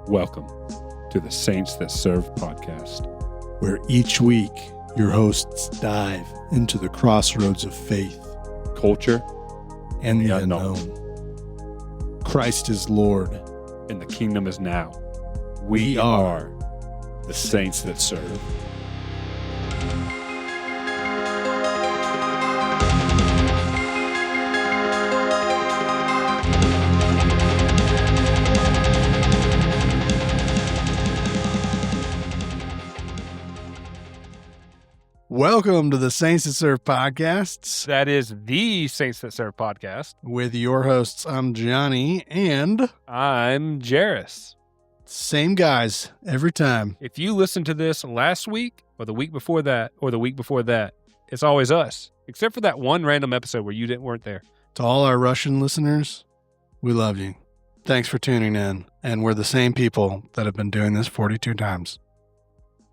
Welcome to the Saints That Serve podcast, where each week your hosts dive into the crossroads of faith, culture, and the unknown. Christ is Lord, and the kingdom is now. We are the Saints That Serve. Welcome to the Saints That Serve podcasts. That is the Saints That Serve podcast. With your hosts, I'm Johnny, and I'm Jairus. Same guys every time. If you listened to this last week or the week before that or the week before that, it's always us, except for that one random episode where you weren't there. To all our Russian listeners, we love you. Thanks for tuning in. And we're the same people that have been doing this 42 times.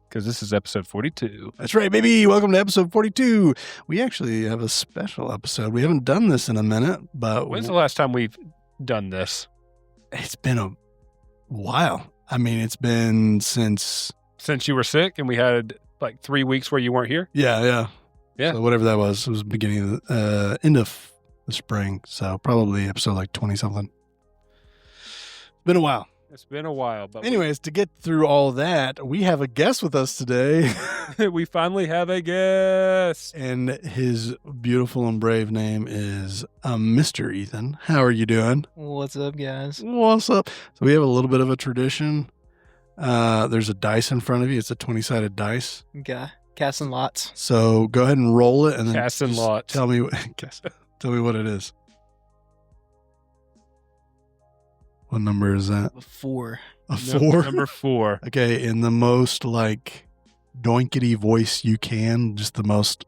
Because this is episode 42. That's right, baby. Welcome to episode 42. We actually have a special episode. We haven't done this in a minute, but... When's the last time we've done this? It's been a while. I mean, it's been since... Since you were sick and we had like 3 weeks where you weren't here? Yeah. Yeah. So whatever that was, it was beginning of end of the spring. So probably episode like 20-something. Been a while. It's been a while. But anyways, to get through all that, we have a guest with us today. We finally have a guest. And his beautiful and brave name is Mr. Ethan. How are you doing? What's up, guys? What's up? So we have a little bit of a tradition. There's a dice in front of you. It's a 20-sided dice. Okay. Casting lots. So go ahead and roll it and then Casting lots. Tell me what it is. What number is that? A 4. A 4? Number 4. Okay, in the most like doinkity voice you can, just the most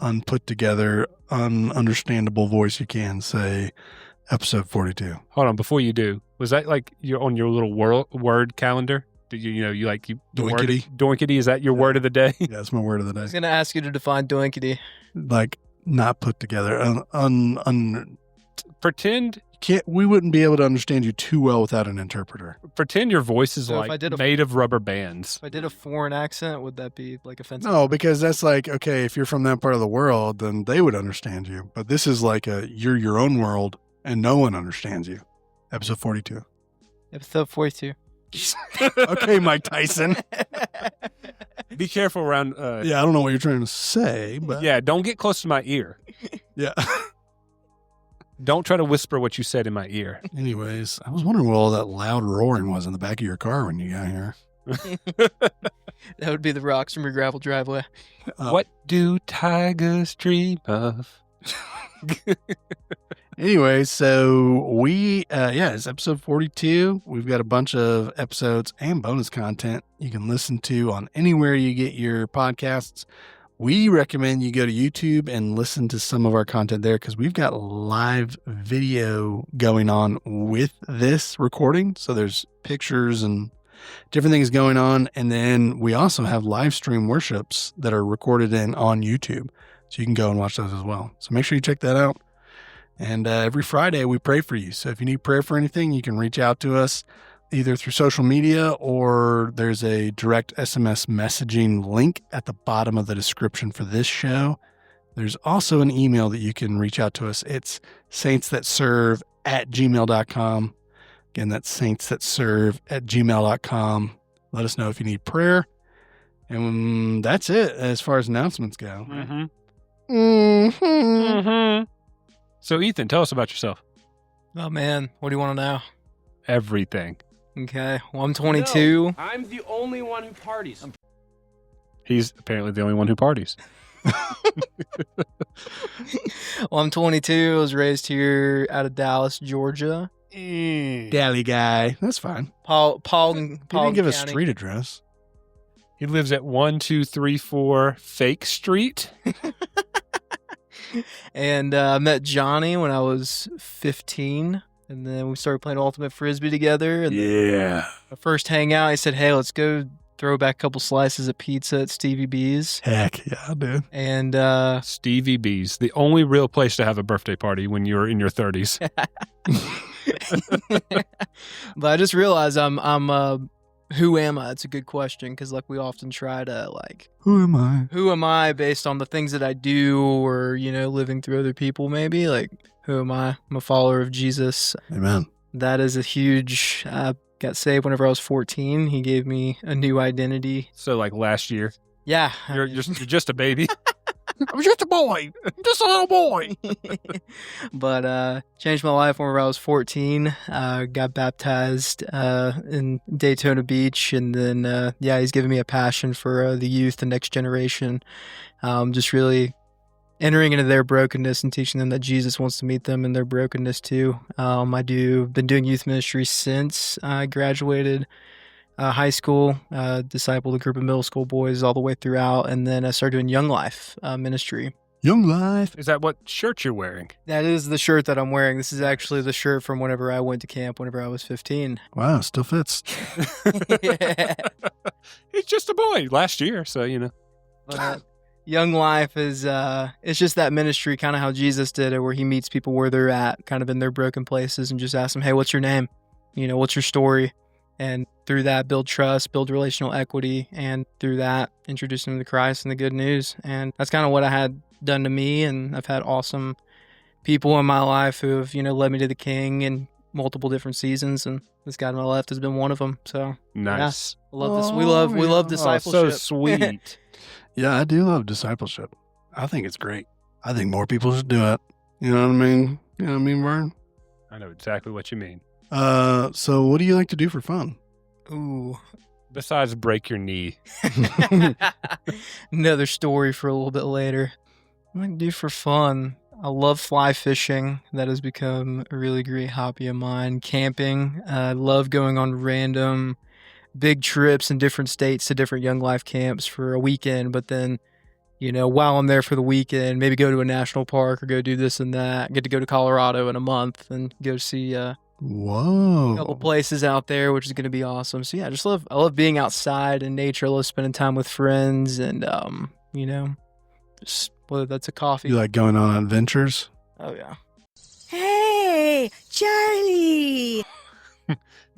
unput together, ununderstandable voice you can, say episode 42. Hold on, before you do, was that like you're on your little word calendar? Did you doinkity? Doinkity, is that your word of the day? Yeah, that's my word of the I was day. going to ask you to define doinkity. Like not put together, Pretend we wouldn't be able to understand you too well without an interpreter. Pretend your voice is So if I like did made of rubber bands. If I did a foreign accent, would that be like offensive? No, because that's like, okay, if you're from that part of the world, then they would understand you. But this is like you're your own world and no one understands you. Episode 42. Episode 42. Okay, Mike Tyson. Be careful around. Yeah, I don't know what you're trying to say, but Yeah, don't get close to my ear. yeah. Don't try to whisper what you said in my ear. Anyways, I was wondering what all that loud roaring was in the back of your car when you got here. That would be the rocks from your gravel driveway. What do tigers dream of? Anyway, so it's episode 42. We've got a bunch of episodes and bonus content you can listen to on anywhere you get your podcasts. We recommend you go to YouTube and listen to some of our content there because we've got live video going on with this recording. So there's pictures and different things going on. And then we also have live stream worships that are recorded on YouTube. So you can go and watch those as well. So make sure you check that out. And every Friday we pray for you. So if you need prayer for anything, you can reach out to us either through social media or there's a direct SMS messaging link at the bottom of the description for this show. There's also an email that you can reach out to us. It's saintsthatserve@gmail.com. Again, that's saintsthatserve@gmail.com. Let us know if you need prayer. And that's it as far as announcements go. So, Ethan, tell us about yourself. Oh, man. What do you want to know? Everything. Okay. Well, I'm 22. No, I'm the only one who parties. He's apparently the only one who parties. Well, I'm 22. I was raised here out of Dallas, Georgia. Dally guy. That's fine. Paul He didn't give a street address. He lives at 1234 Fake Street. And I met Johnny when I was 15. And then we started playing Ultimate Frisbee together. And Yeah. the first hangout, he said, hey, let's go throw back a couple slices of pizza at Stevie B's. Heck yeah, dude. And Stevie B's, the only real place to have a birthday party when you're in your 30s. But I just realized who am I? It's a good question because like we often try to like, Who am I? who am I based on the things that I do or, living through other people maybe? Like, who am I? I'm a follower of Jesus. Amen. That is a huge, got saved whenever I was 14. He gave me a new identity. So like last year, Yeah. you're just a baby. I'm just a boy. I'm just a little boy. But changed my life whenever I was 14. Got baptized in Daytona Beach, and then he's given me a passion for the youth, the next generation. Just really entering into their brokenness and teaching them that Jesus wants to meet them in their brokenness too. Been doing youth ministry since I graduated high school, discipled a group of middle school boys all the way throughout, and then I started doing Young Life ministry. Young life. Is that what shirt you're wearing? That is the shirt that I'm wearing. This is actually the shirt from whenever I went to camp whenever I was 15. Wow, still fits. He's just a boy last year, so But, Young Life is it's just that ministry, kind of how Jesus did it, where he meets people where they're at, kind of in their broken places, and just asks them, hey, what's your name? What's your story? And through that, build trust, build relational equity, and through that, introduce them to Christ and the good news. And that's kind of what I had done to me, and I've had awesome people in my life who have, led me to the King in multiple different seasons, and this guy to my left has been one of them. So nice. I love this. We love discipleship. Oh, so sweet. Yeah, I do love discipleship. I think it's great. I think more people should do it. You know what I mean? You know what I mean, Vern? I know exactly what you mean. So what do you like to do for fun? Ooh. Besides break your knee. Another story for a little bit later. What I can do for fun. I love fly fishing. That has become a really great hobby of mine. Camping. I love going on random big trips in different states to different Young Life camps for a weekend. But then, while I'm there for the weekend, maybe go to a national park or go do this and that. Get to go to Colorado in a month and go see a Whoa. couple places out there, which is going to be awesome. So yeah, I love being outside in nature. I love spending time with friends and, just whether that's a coffee. You like going on adventures? Oh yeah. Hey, Charlie!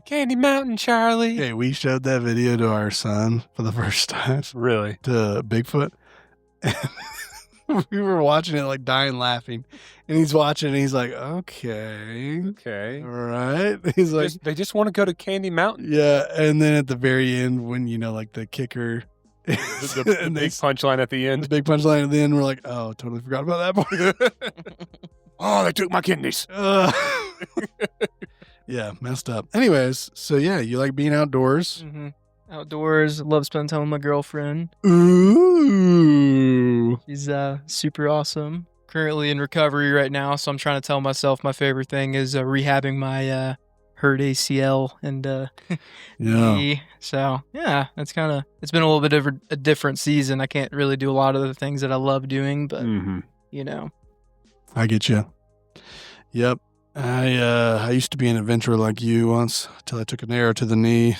Candy Mountain, Charlie. Hey, we showed that video to our son for the first time Really? to Bigfoot. And we were watching it like dying laughing. And he's watching and he's like, okay. Okay. All right. He's like, They just want to go to Candy Mountain. yeah. And then at the very end, when, like the kicker, The big punchline at the the end. big punchline at the end, we're like, oh, totally forgot about that part. Oh, they took my kidneys. Yeah, messed up. Anyways, so yeah, you like being outdoors? Mm-hmm. Outdoors. Love spending time with my girlfriend. Ooh. She's super awesome. Currently in recovery right now, so I'm trying to tell myself my favorite thing is rehabbing my hurt ACL and Yeah. knee. So yeah, it's been a little bit of a different season. I can't really do a lot of the things that I love doing, but Mm-hmm. I get you. Yep. I used to be an adventurer like you once until I took an arrow to the knee.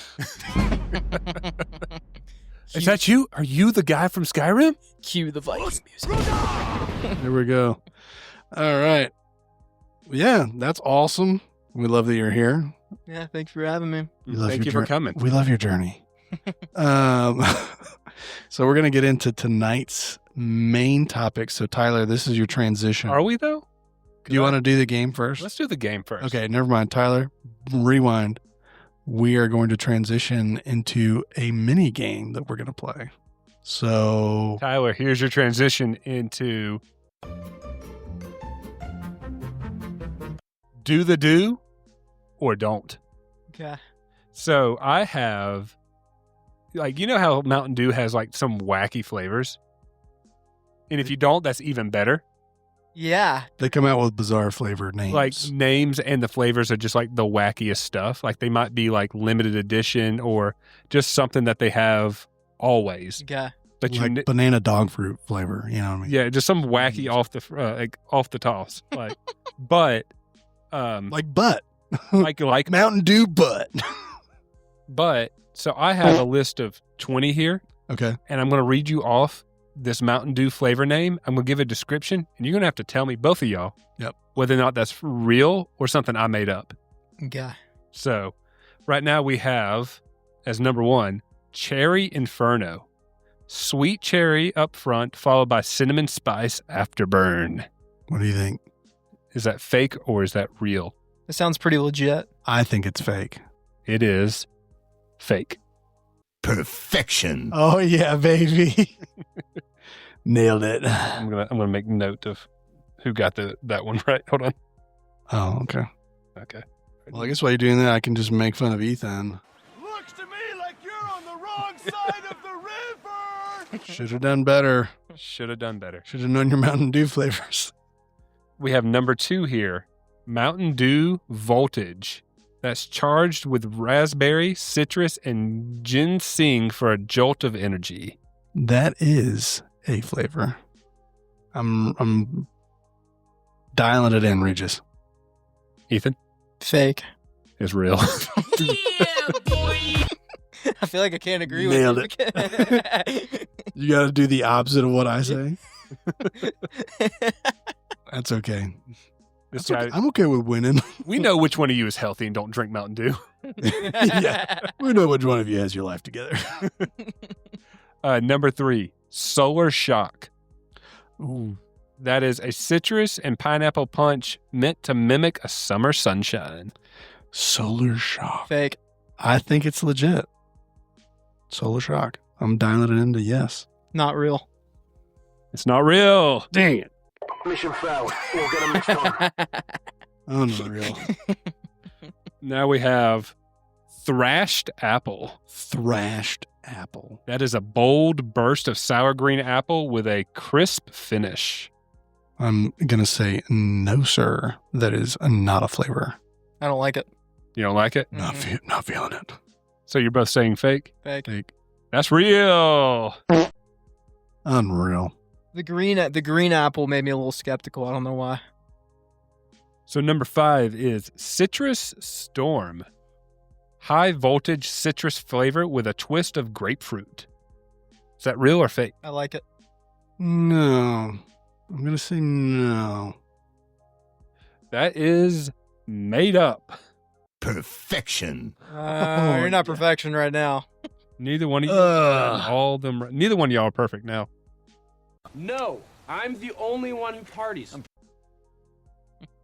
Is that you? Are you the guy from Skyrim? Cue the Viking music. There we go. All right. Yeah, that's awesome. We love that you're here. Yeah, thanks for having me. We love Thank your you for coming. We love your journey. So we're going to get into tonight's main topic. So Tyler, this is your transition. Are we though? Do you want to do the game first? Let's do the game first. Okay, never mind. Tyler, rewind. We are going to transition into a mini game that we're going to play. So, Tyler, here's your transition into do the do or don't. Okay. So I have, how Mountain Dew has some wacky flavors? And if you don't, that's even better. Yeah. they come out with bizarre flavored names. Names and the flavors are just the wackiest stuff. They might be limited edition or just something that they have always. Okay. But like banana dog fruit flavor, you know what I mean? yeah, just some wacky off the toss. But Like butt. like Mountain Dew butt. But so I have a list of 20 here, Okay. and I'm going to read you off this Mountain Dew flavor name. I'm going to give a description, and you're going to have to tell me, both of y'all, Yep. whether or not that's real or something I made up. Okay. So right now we have, as number 1, Cherry Inferno. Sweet cherry up front, followed by cinnamon spice afterburn. What do you think? Is that fake or is that real? It sounds pretty legit. I think it's fake. It is fake. Perfection. Oh, yeah, baby. Nailed it. I'm gonna make note of who got that one right. Hold on. Oh, okay. Okay. Well, I guess while you're doing that, I can just make fun of Ethan. Looks to me like you're on the wrong side of the river. Should have done better. Should have done better. Should have known your Mountain Dew flavors. We have number 2 here, Mountain Dew Voltage. That's charged with raspberry, citrus, and ginseng for a jolt of energy. That is a flavor. I'm dialing it in, Regis. Ethan Fake. is real. I feel like I can't agree Nailed with you. You got to do the opposite of what I say. That's okay. This That's okay. guy, I'm okay with winning. we know which one of you is healthy and don't drink Mountain Dew. Yeah. We know which one of you has your life together. Number 3, Solar Shock. Ooh. That is a citrus and pineapple punch meant to mimic a summer sunshine. Solar Shock. Fake. I think it's legit. Solar Shock. I'm dialing it into yes. Not real. It's not real. Dang it. Mission failed. We'll get him next time. Unreal. Now we have Thrashed Apple. Thrashed apple. That is a bold burst of sour green apple with a crisp finish. I'm going to say no, sir. That is not a flavor. I don't like it. You don't like it? Not feeling it. So you're both saying fake? Fake. Fake. That's real. Unreal. The green apple made me a little skeptical. I don't know why. So number 5 is Citrus Storm. High voltage citrus flavor with a twist of grapefruit. Is that real or fake? I like it. No. I'm going to say no. That is made up. Perfection. You're not perfection right now. Neither one of you, Ugh. all of them, neither one of y'all are perfect now. No, I'm the only one who parties.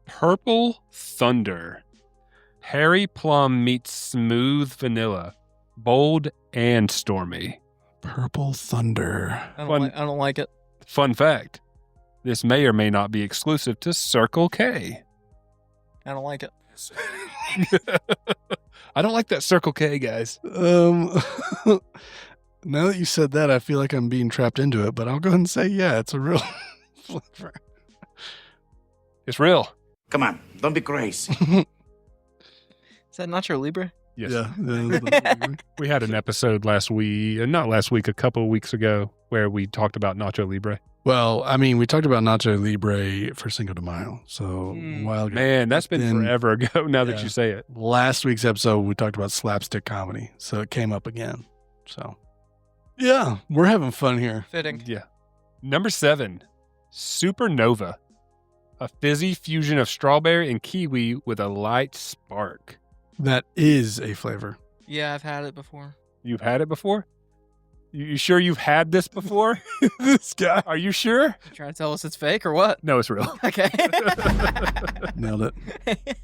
Purple Thunder. Hairy plum meets smooth vanilla. Bold and stormy. Purple Thunder. I Fun. don't like it. Fun fact. This may or may not be exclusive to Circle K. I don't like it. I don't like that Circle K, guys. Now that you said that, I feel like I'm being trapped into it, but I'll go ahead and say, yeah, it's a real flavor. It's real. Come on, don't be crazy. Is that Nacho Libre? Yes. Yeah. We had an episode last week, not last week, a couple of weeks ago, where we talked about Nacho Libre. Well, I mean, we talked about Nacho Libre for Cinco de Mayo, so a while ago. Man, that's been Then- forever ago now that yeah. you say it. Last week's episode, we talked about slapstick comedy, so it came up again. So, yeah, we're having fun here. Fitting. Yeah. Number 7, Supernova. A fizzy fusion of strawberry and kiwi with a light spark. That is a flavor. Yeah, I've had it before. You've had it before? You sure you've had this before? This guy. Are you sure? You trying to tell us it's fake or what? No, it's real. Okay. Nailed it.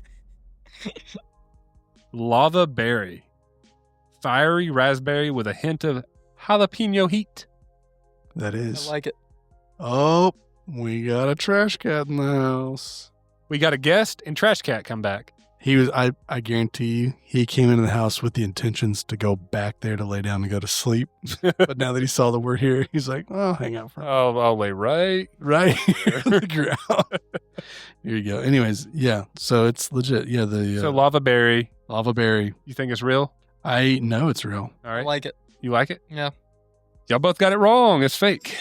Lava berry. Fiery raspberry with a hint of jalapeno heat. That I is. like it. Oh, we got a trash cat in the house. We got a guest and Trash Cat come back. He was, I guarantee you, he came into the house with the intentions to go back there to lay down and go to sleep. But now that he saw that we're here, he's like, oh, hang out for I'll lay right. right here on the ground. Here you go. Anyways, yeah. So it's legit. Yeah, the So lava berry. lava berry. You think it's real? I know it's real. All I right. like it. You like it? Yeah. Y'all both got it wrong. It's fake.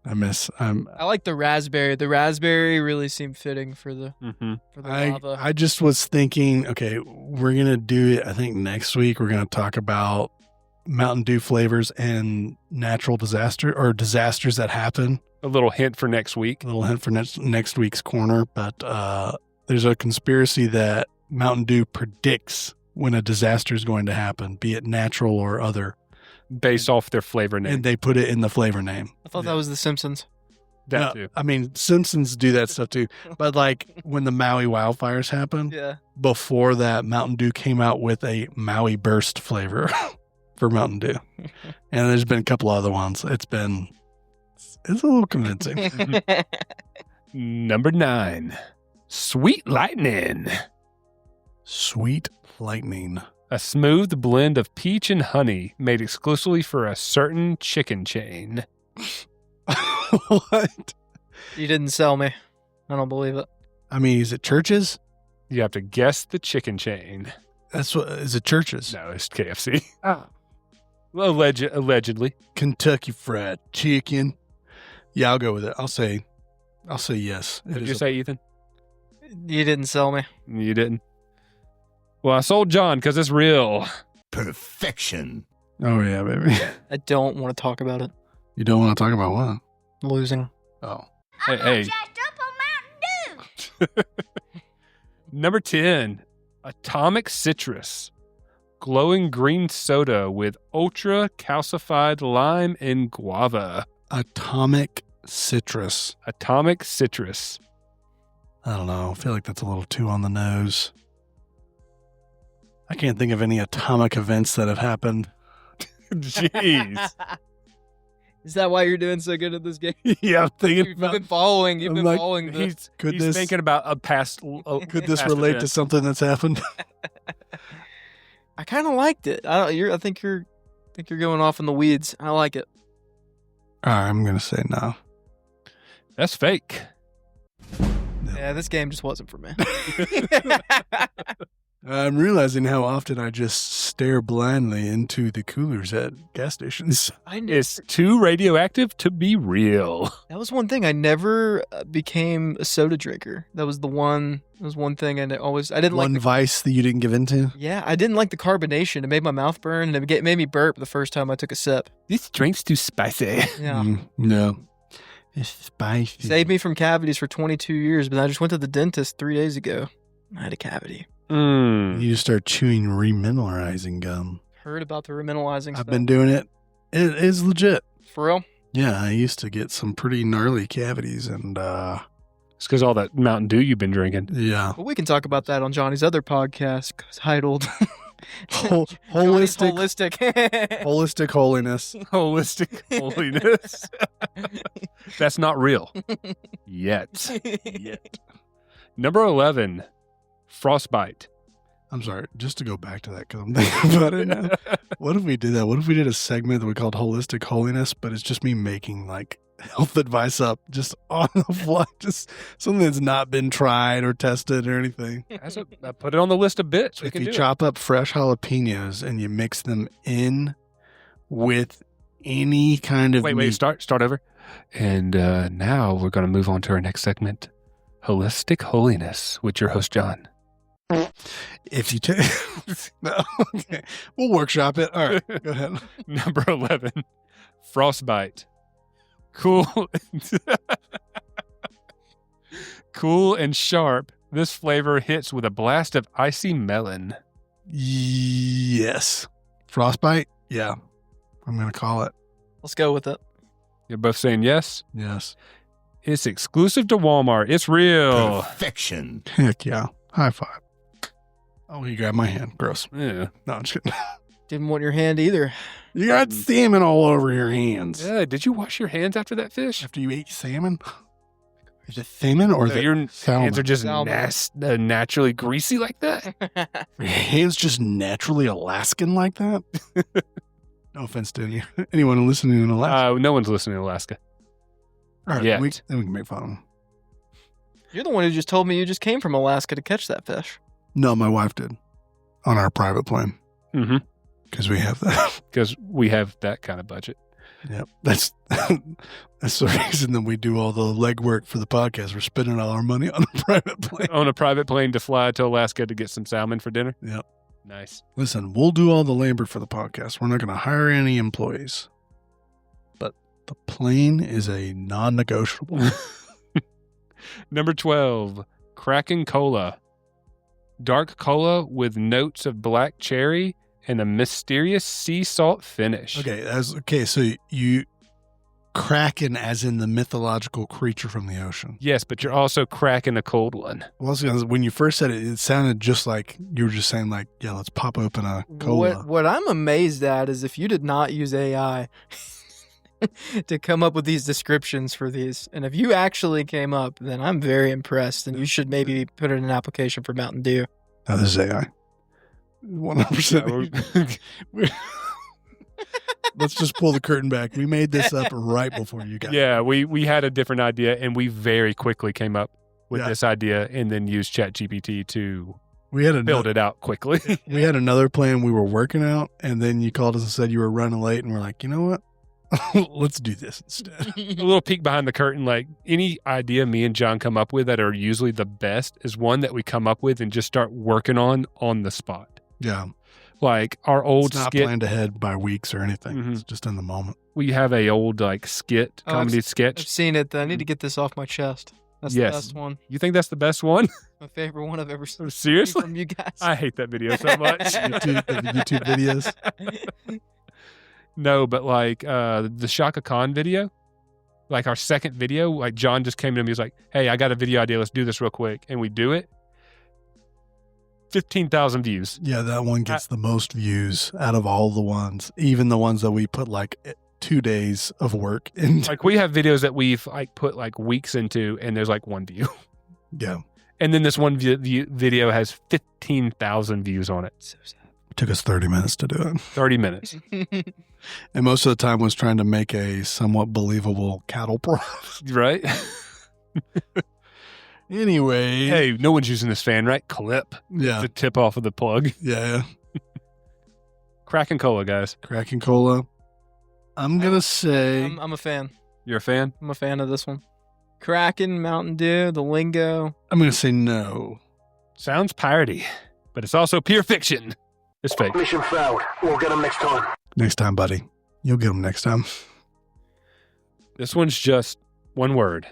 I like the raspberry. The raspberry really seemed fitting for the Mm-hmm. lava. I just was thinking, okay, we're gonna do it. I think next week we're gonna talk about Mountain Dew flavors and natural disaster or disasters that happen. A little hint for next week. A little hint for next week's corner, but there's a conspiracy that Mountain Dew predicts when a disaster is going to happen, be it natural or other, Based off their flavor name. and they put it in the flavor name. I thought that was The Simpsons. That No, too. I mean, Simpsons do that stuff too. But like when the Maui wildfires happened, Yeah. before that, Mountain Dew came out with a Maui Burst flavor for Mountain Dew. And there's been a couple other ones. It's a little convincing. Number 9, Sweet Lightning. Sweet Lightning. A smooth blend of peach and honey made exclusively for a certain chicken chain. What? You didn't sell me. I don't believe it. I mean, is it churches? You have to guess the chicken chain. That's what, is it churches? No, it's KFC. Well, allegedly. Kentucky Fried Chicken. Yeah, I'll go with it. I'll say yes. It Did is you a- say, Ethan? You didn't sell me. You didn't. Well, I sold John because it's real. Perfection. Oh, yeah, baby. I don't want to talk about it. You don't want to talk about what? Losing. Oh. Hey. Number 10, Atomic Citrus. Glowing green soda with ultra calcified lime and guava. Atomic Citrus. Atomic Citrus. I don't know. I feel like that's a little too on the nose. I can't think of any atomic events that have happened. Jeez. Is that why you're doing so good at this game? Yeah, I'm thinking You've about been following. You've I'm been like, following the. He's Could thinking about a past. could this past relate event. to something that's happened? I kind of liked it. I think you're going off in the weeds. I like it. All right, I'm gonna say no. That's fake. Yeah, this game just wasn't for me. I'm realizing how often I just stare blindly into the coolers at gas stations. I knew. It's too radioactive to be real. That was one thing. I never became a soda drinker. That was one thing I didn't One like. vice that you didn't give into. Yeah, I didn't like the carbonation. It made my mouth burn, and it made me burp the first time I took a sip. This drink's too spicy. Yeah. No. It's spicy. Saved me from cavities for 22 years, but I just went to the dentist 3 days ago. I had a cavity. Mm. You just start chewing remineralizing gum. Heard about the remineralizing I've stuff. been doing it. It is legit. For real? Yeah, I used to get some pretty gnarly cavities, and It's because all that Mountain Dew you've been drinking. yeah, Well, we can talk about that on Johnny's other podcast titled holistic, Holistic. holistic holiness. Holistic holiness. That's not real. Yet. Number 11, Frostbite. I'm sorry, just to go back to that because I'm thinking about it now. What if we did that? What if we did a segment that we called Holistic Holiness, but it's just me making like health advice up just on the fly, just something that's not been tried or tested or anything. I put it on the list of bits. We If can you do it. chop up fresh jalapenos and you mix them in with any kind of Wait, meat. start over. And now we're going to move on to our next segment, Holistic Holiness, with your host, John. If you take, no, okay, we'll workshop it. All right, go ahead. Number 11, Frostbite. Cool. Cool and sharp. This flavor hits with a blast of icy melon. Yes, frostbite. Yeah, I'm gonna call it. Let's go with it. You're both saying yes? Yes. It's exclusive to Walmart. It's real. Perfection. Heck yeah. High five. Oh, you grabbed my hand. Gross. Yeah. No, I'm just kidding. Didn't want your hand either. You got salmon all over your hands. Yeah. Did you wash your hands after that fish? After you ate salmon? Is it salmon or is No, it your salmon? hands are just Salmon. naturally greasy like that? Are your hands just naturally Alaskan like that? No offense to anyone listening in Alaska. No one's listening in Alaska. All right, yet. then we can make fun of them. You're the one who just told me you just came from Alaska to catch that fish. No, my wife did on our private plane Mm-hmm. because we have that. Because we have that kind of budget. Yep, that's the reason that we do all the legwork for the podcast. We're spending all our money on a private plane. On a private plane to fly to Alaska to get some salmon for dinner. Yep. Nice. Listen, we'll do all the labor for the podcast. We're not going to hire any employees, but the plane is a non-negotiable. Number 12, Kraken Cola. Dark cola with notes of black cherry and a mysterious sea salt finish. Okay. So you Kraken as in the mythological creature from the ocean. Yes, but you're also cracking a cold one. Well, when you first said it, it sounded just like you were just saying like, yeah, let's pop open a cola. What I'm amazed at is if you did not use AI to come up with these descriptions for these, and if you actually came up, then I'm very impressed, and you should maybe put in an application for Mountain Dew. No, this is AI. 100%. Let's just pull the curtain back. We made this up right before you got Yeah, we had a different idea, and we very quickly came up with this idea and then used ChatGPT to build it out quickly. We had another plan we were working out, and then you called us and said you were running late, and we're like, you know what? Let's do this instead. A little peek behind the curtain, like any idea me and John come up with that are usually the best is one that we come up with and just start working on the spot. Yeah. Like our old It's not skit. planned ahead by weeks or anything. Mhm. It's just in the moment. We have a old like skit, comedy I've sketch. seen it. I need to get this off my chest. That's Yes. the best one. You think that's the best one? My favorite one I've ever seen Seriously? from you guys. I hate that video so much. YouTube videos. No, but like the Shaka Khan video, like our second video, like John just came to me, he was like, hey, I got a video idea. Let's do this real quick. And we do it. 15,000 views. Yeah, that one gets the most views out of all the ones, even the ones that we put like 2 days of work into. Like we have videos that we've like put like weeks into and there's like one view. Yeah. And then this one video has 15,000 views on it. So sad. It took us 30 minutes to do it. 30 minutes. And most of the time was trying to make a somewhat believable cattle prod. Right? Anyway. Hey, no one's using this fan, right? Clip. Yeah. The tip off of the plug. Yeah. Kraken Cola, guys. Kraken Cola. I'm going to say. I'm a fan. You're a fan? I'm a fan of this one. Kraken, Mountain Dew, the lingo. I'm going to say no. Sounds piratey, but it's also pure fiction. It's fake. Mission failed. We'll get them next time. Next time, buddy. You'll get them next time. This one's just one word.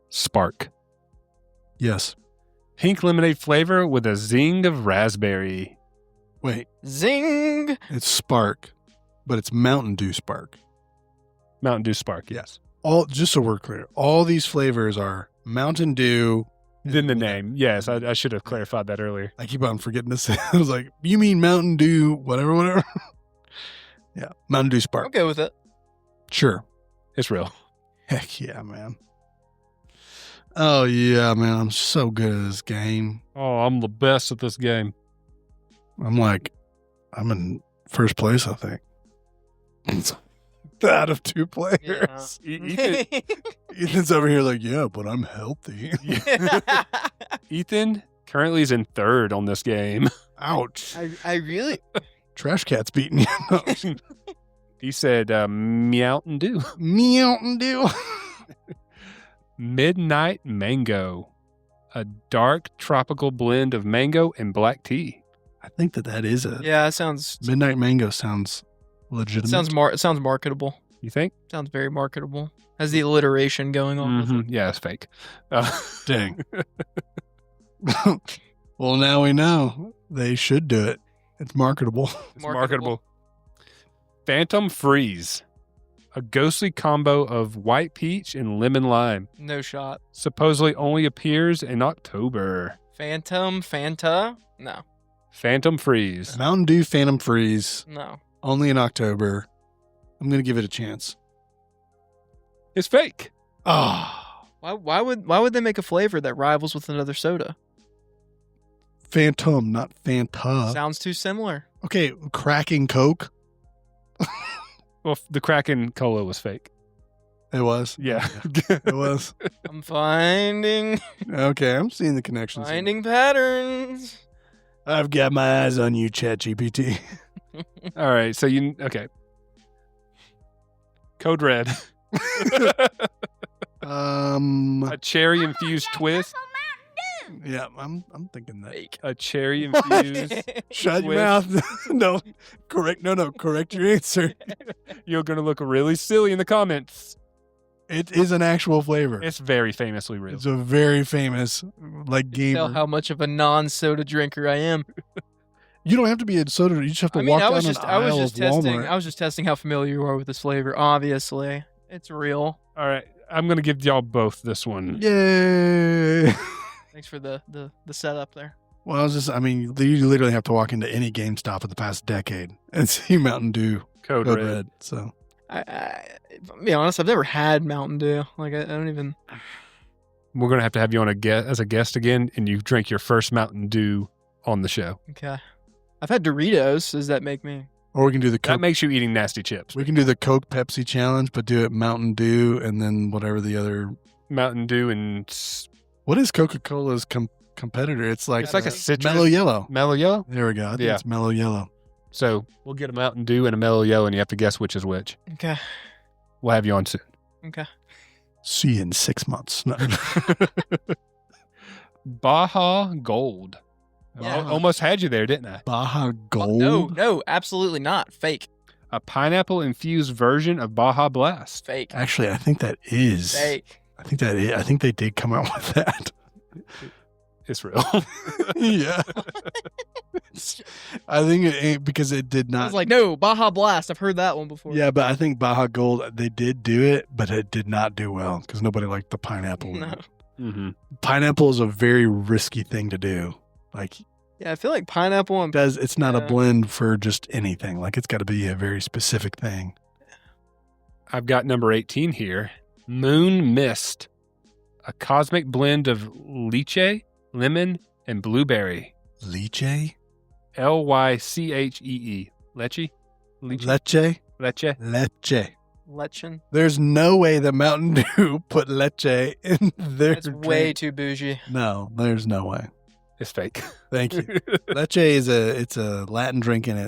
Spark. Yes. Pink lemonade flavor with a zing of raspberry. Wait. Zing! It's Spark, but it's Mountain Dew Spark. Mountain Dew Spark, yes. All just so we're clear, all these flavors are Mountain Dew. Then the name. Yes, I should have clarified that earlier. I keep on forgetting to say. I was like, you mean Mountain Dew, whatever. Yeah, Mountain Dew Spark. I'll go with it. Sure. It's real. Heck yeah, man. Oh yeah, man. I'm so good at this game. Oh, I'm the best at this game. I'm in first place, I think. Out of 2 players. Ethan, Ethan's over here like, yeah, but I'm healthy. Ethan currently is in third on this game. Ouch. I really... Trash cat's beating you. He said Mountain Dew. Mountain Dew. Midnight Mango. A dark tropical blend of mango and black tea. I think that is it. Yeah, it sounds... Midnight Mango sounds legitimate. It sounds marketable. You think? Sounds very marketable. Has the alliteration going on with it. Yeah, it's fake. Dang. Well, now we know. They should do it. It's marketable. It's marketable. Phantom Freeze. A ghostly combo of white peach and lemon lime. No shot. Supposedly only appears in October. Fanta? No. Phantom Freeze. Mountain Dew Phantom Freeze. No. Only in October. I'm going to give it a chance. It's fake. Ah. Why would they make a flavor that rivals with another soda? Phantom, not Fanta. Sounds too similar. Okay, cracking Coke. Well, the Kraken Cola was fake. It was. Yeah. It was. I'm finding Okay, I'm seeing the connections. here. patterns. I've got my eyes on you, ChatGPT. All right. So okay. Code Red. A cherry infused twist. Yeah, I'm thinking that. Fake. A cherry infused. Shut your twist. mouth. No, correct. No, correct your answer. You're going to look really silly in the comments. It is an actual flavor. It's very famously real. It's a very famous like Tell gamer. how much of a non-soda drinker I am. You don't have to be a soda. You just have to walk down an aisle of Walmart. I was just testing how familiar you are with this flavor. Obviously, it's real. All right. I'm going to give y'all both this one. Yay! Thanks for the setup there. Well, you literally have to walk into any GameStop in the past decade and see Mountain Dew Code Code Red. Red. So If I'm being honest, I've never had Mountain Dew. Like I don't even. We're going to have you on as a guest again, and you drink your first Mountain Dew on the show. Okay. I've had Doritos. Does that make me? or we can do the That Coke. makes you eating nasty chips. We can do the Coke Pepsi challenge, but do it Mountain Dew and then whatever the other. Mountain Dew and What is Coca-Cola's competitor? It's like a citrus. Mellow Yellow. Mellow Yellow? There we go. I think Yeah. it's Mellow Yellow. So we'll get a Mountain Dew and a Mellow Yellow, and you have to guess which is which. Okay. We'll have you on soon. Okay. See you in 6 months. No. Baja Gold. Yeah. Almost had you there, didn't I? Baja Gold. No, absolutely not. Fake. A pineapple-infused version of Baja Blast. Fake. Actually, I think that is. Fake. I think they did come out with that. It's real. Yeah. I think it ain't because it did I not. was like, no, Baja Blast. I've heard that one before. Yeah, but I think Baja Gold, they did do it, but it did not do well because nobody liked the pineapple. No. Mm-hmm. Pineapple is a very risky thing to do. Like, Yeah, I feel like pineapple and it's not a Yeah. blend for just anything. Like, it's got to be a very specific thing. I've got number 18 here. Moon Mist. A cosmic blend of lychee, lemon, and blueberry. Lychee? Lychee. Leche? Leche? Leche? Leche. lechin. There's no way that Mountain Dew put leche in their That's way drink. too bougie. No, there's no way. It's fake. Thank you. Leche is a Latin drink, and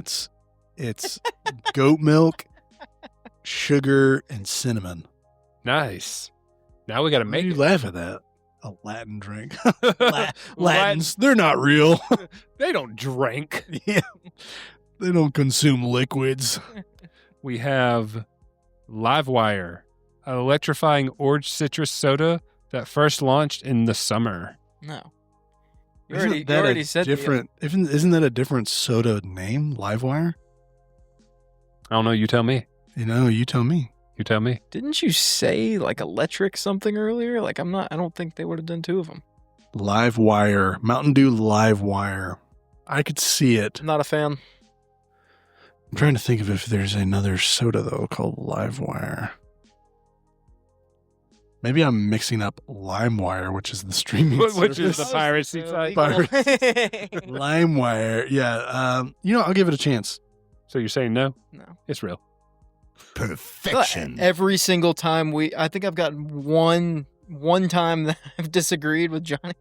it's goat milk, sugar, and cinnamon. Nice. Now we got to Why make do you it. laugh at that? A Latin drink. Latin. Latins, they're not real. They don't drink. Yeah. They don't consume liquids. We have Livewire, an electrifying orange citrus soda that first launched in the summer. No. You Isn't already, that you a already said different? Isn't that a different soda name? Livewire? I don't know. You tell me. You tell me. You tell me. Didn't you say like electric something earlier? Like I don't think they would have done two of them. Livewire, Mountain Dew Livewire. I could see it. I'm not a fan. I'm trying to think of if there's another soda though called Livewire. I'm mixing up LimeWire, which is the streaming Which is the service. piracy site. LimeWire, yeah. I'll give it a chance. So you're saying no? No. It's real. Perfection. Every single time I think I've gotten one time that I've disagreed with Johnny.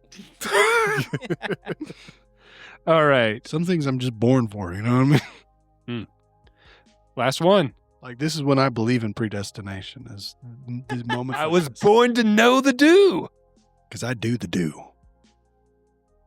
All right. Some things I'm just born for. You know what I mean? Last one. Like this is when I believe in predestination. Is these moments? I was born to know the dew. because I do the do.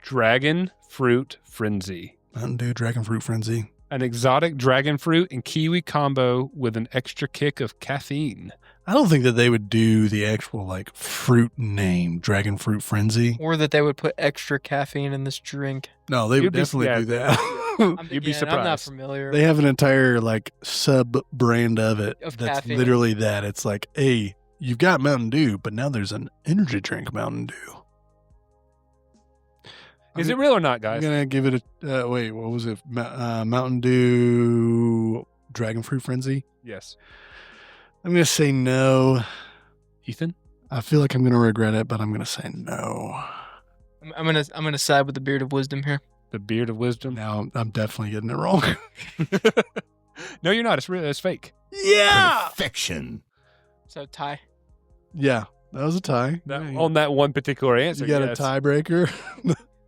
Dragon Fruit Frenzy. Mountain Dew Dragon Fruit Frenzy. An exotic dragon fruit and kiwi combo with an extra kick of caffeine. I don't think that they would do the actual like fruit name, Dragon Fruit Frenzy. Or that they would put extra caffeine in this drink. No, they would You'd be- definitely yeah. do that. You'd be I'm not surprised. familiar. They have an entire like sub brand of it Of that's caffeine. literally that. It's like, hey, you've got Mountain Dew, but now there's an energy drink Mountain Dew. Is it real or not, I'm guys? gonna give it a wait. What was it? Mountain Dew Dragon Fruit Frenzy. Yes. I'm gonna say no. Ethan? I feel like I'm gonna regret it, but I'm gonna say no. I'm gonna side with the beard of wisdom here. The beard of wisdom? Now I'm definitely getting it wrong. No, you're not. It's real. It's fake. Yeah. Perfection. So tie. Yeah, that was a tie. That- Yeah, on that one particular answer. you got yes. a tiebreaker.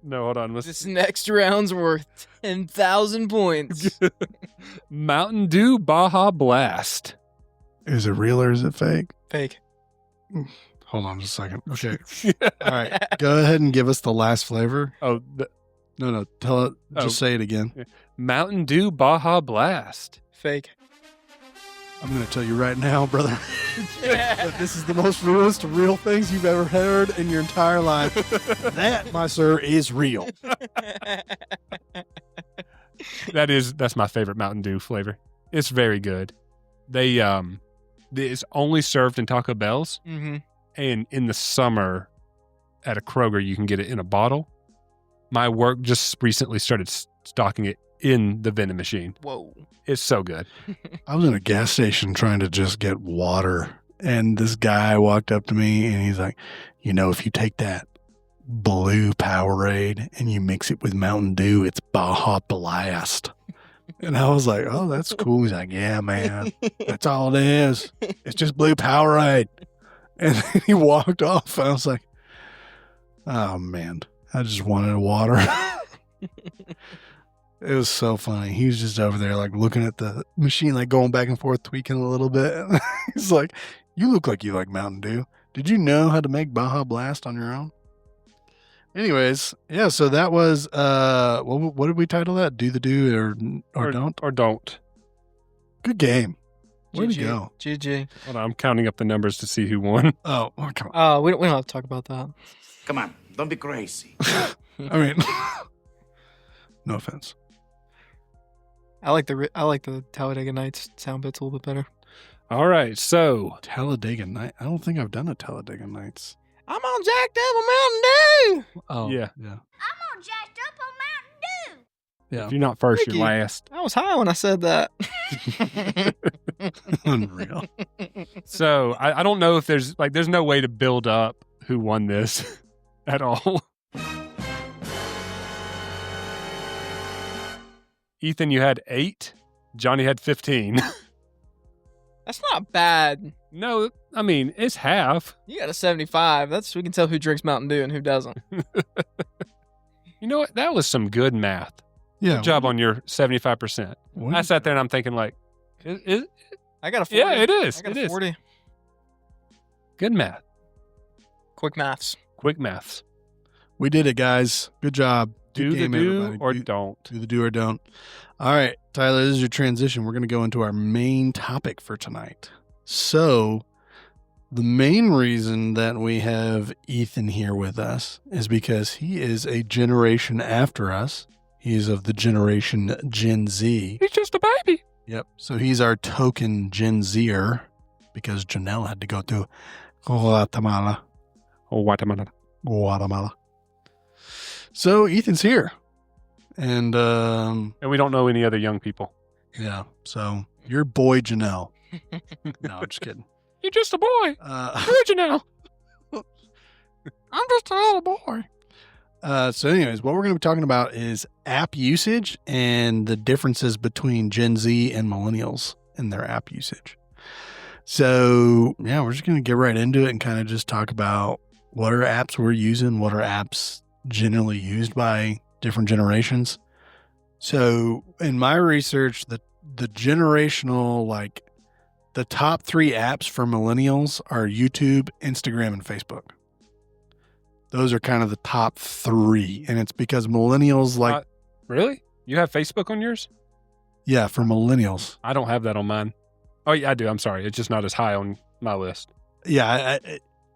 No, hold on. Let's This next round's worth 10,000 points. Mountain Dew Baja Blast. Is it real or is it fake? Fake. Hold on just a second. Okay. All right. Go ahead and give us the last flavor. Oh, No, tell it. Oh. Just say it again. Mountain Dew Baja Blast. Fake. I'm going to tell you right now, brother, that this is the most realist of real things you've ever heard in your entire life. That, my sir, is real. That's my favorite Mountain Dew flavor. It's very good. They it's only served in Taco Bell's, Mm-hmm. and in the summer at a Kroger you can get it in a bottle. My work just recently started stocking it in the vending machine. Whoa. It's so good. I was in a gas station trying to just get water, and this guy walked up to me, and he's like, if you take that blue Powerade and you mix it with Mountain Dew, it's Baja Blast. And I was like, oh, that's cool. He's like, yeah, man, that's all it is. It's just blue Powerade. And then he walked off, and I was like, oh, man, I just wanted water. It was so funny. He was just over there, like, looking at the machine, like, going back and forth, tweaking a little bit. He's like, you look like you like Mountain Dew. Did you know how to make Baja Blast on your own? Anyways, yeah, so that was, what did we title that? Do the do or don't? Or don't. Good game. Where'd GG. we go? GG. Hold on, I'm counting up the numbers to see who won. Oh, come on. Oh, we don't have to talk about that. Come on, don't be crazy. I mean, no offense. I like the Talladega Nights sound bits a little bit better. All right, so Talladega Night. I don't think I've done a Talladega Nights. I'm on Jacked Up on Mountain Dew. Oh, Yeah. Yeah. I'm all jacked up on Mountain Dew. Yeah. if you're not first, Ricky. you're last. I was high when I said that. Unreal. So I don't know if there's no way to build up who won this at all. Ethan, you had 8. Johnny had 15. That's not bad. No, I mean, it's half. You got a 75. We can tell who drinks Mountain Dew and who doesn't. You know what? That was some good math. Yeah. Good job on your 75%. I sat there and I'm thinking like, I got a 40. yeah, it is. I got It a is. 40. Good math. Quick maths. Quick maths. We did it, guys. Good job. Do Good the game, do everybody. or don't. Do the do or don't. All right, Tyler, this is your transition. We're going to go into our main topic for tonight. So, the main reason that we have Ethan here with us is because he is a generation after us. He is of the generation Gen Z. He's just a baby. Yep. So, he's our token Gen Zer because Janelle had to go to Guatemala. Oh, Guatemala. Guatemala. So, Ethan's here. And And we don't know any other young people. yeah, so your boy Janelle. No, I'm just kidding. You're just a boy. Where'd you know? I'm just a little boy. So anyways, what we're going to be talking about is app usage and the differences between Gen Z and millennials in their app usage. So yeah, we're just going to get right into it and kind of just talk about what are apps we're using, what are apps generally used by different generations. So in my research, the generational, like the top 3 apps for millennials are YouTube, Instagram, and Facebook. Those are kind of the top 3. And it's because millennials like, Really? You have Facebook on yours? yeah, for millennials. I don't have that on mine. Oh, yeah, I do. I'm sorry. It's just not as high on my list. Yeah,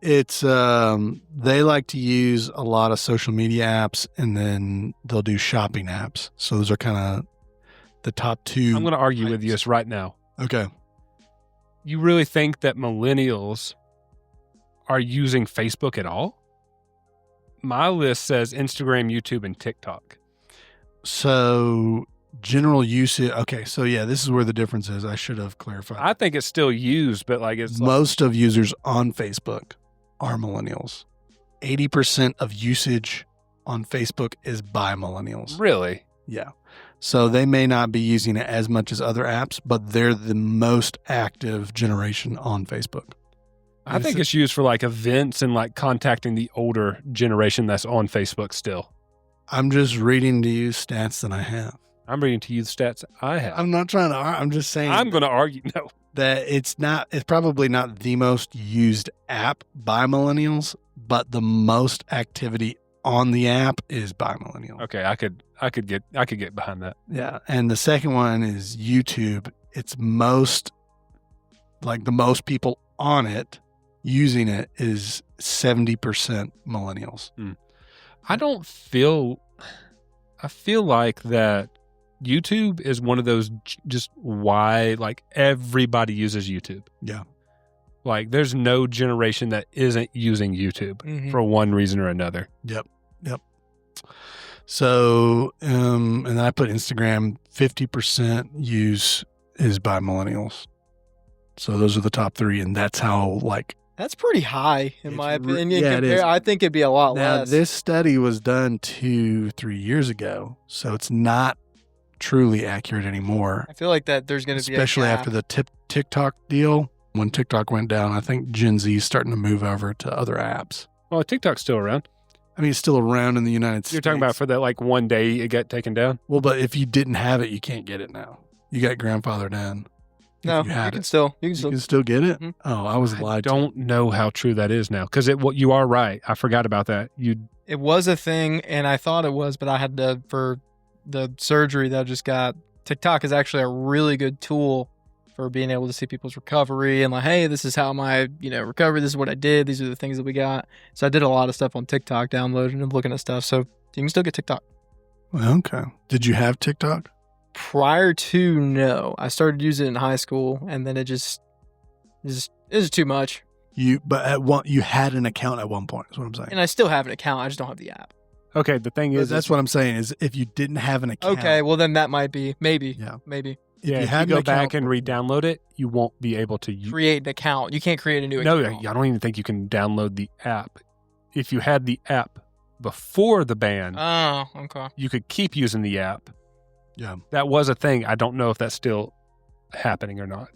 it's they like to use a lot of social media apps, and then they'll do shopping apps. So those are kind of the top 2. I'm going to argue with types. you this right now. Okay. You really think that millennials are using Facebook at all? My list says Instagram, YouTube, and TikTok. So general usage. Okay. So yeah, this is where the difference is. I should have clarified. I think it's still used, but like it's like, Most of users on Facebook are millennials. 80% of usage on Facebook is by millennials. really. Yeah. So they may not be using it as much as other apps, but they're the most active generation on Facebook. I think it's used for like events and like contacting the older generation that's on Facebook still. I'm just reading to you stats that I have. I'm reading to you the stats I have. I'm not trying to, I'm just saying I'm going to argue. No. that it's probably not the most used app by millennials, but the most activity on the app is by millennials. Okay, I could get behind that. Yeah. And the second one is YouTube. It's most like the most people on it using it is 70% millennials. I feel like that YouTube is one of those just why like everybody uses YouTube. Yeah. Like there's no generation that isn't using YouTube for one reason or another. Yep. So, and then I put Instagram, 50% use is by millennials. So those are the top 3. And that's how like, That's pretty high in my opinion. yeah, it is. I think it'd be a lot now less. this study was done 2-3 years ago. So it's not truly accurate anymore. I feel like that there's going to be Especially after the TikTok deal. When TikTok went down, I think Gen Z is starting to move over to other apps. Well, TikTok's still around. I mean, it's still around in the United States. You're talking about for that like one day it got taken down? Well, but if you didn't have it, you can't get it now. You got grandfathered in. No, If you had can it. still. You You can still. can still get it? Mhm. Oh, I was I lied to. don't know how true that is now because you are right. I forgot about that. It was a thing, and I thought it was, but I had to, for the surgery that I just got, TikTok is actually a really good tool for being able to see people's recovery and like, hey, this is how my, recovery, this is what I did, these are the things that we got. So I did a lot of stuff on TikTok, downloading and looking at stuff. So you can still get TikTok. Okay. Did you have TikTok? Prior to, no. I started using it in high school, and then it was too much. You had an account at one point, is what I'm saying. And I still have an account. I just don't have the app. Okay, the thing is, That's what I'm saying is if you didn't have an account. Okay, well then that might be maybe. Yeah. Maybe if you go back and re-download it, you won't be able to use. create an account. You can't create a new No, account. I don't even think you can download the app. If you had the app before the ban, Oh, okay. you could keep using the app. Yeah. That was a thing. I don't know if that's still happening or not.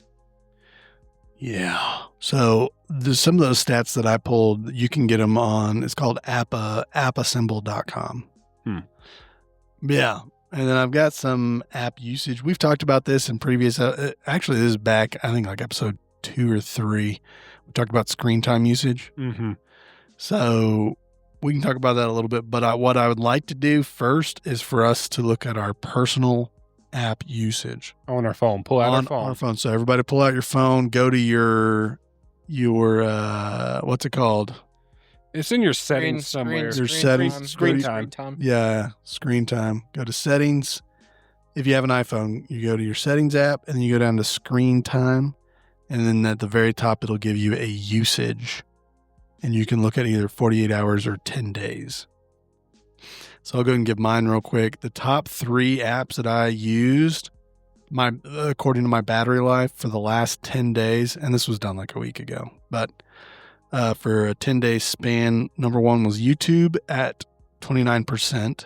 Yeah. So some of those stats that I pulled, you can get them on, it's called appassemble.com. Yeah. And then I've got some app usage. We've talked about this in previous, actually this is back, I think like episode 2 or 3. We talked about screen time usage. Mm-hmm. So we can talk about that a little bit. But what I would like to do first is for us to look at our personal app usage. On our phone. Pull out on our phone. So everybody pull out your phone, go to your what's it called? It's in your settings somewhere. Your settings. Screen time. Yeah, screen time. Go to settings. If you have an iPhone, you go to your settings app and then you go down to screen time. And then at the very top, it'll give you a usage. And you can look at either 48 hours or 10 days. So I'll go and give mine real quick. The top 3 apps that I used, according to my battery life for the last 10 days, and this was done like a week ago, but for a 10-day span, number 1 was YouTube at 29%.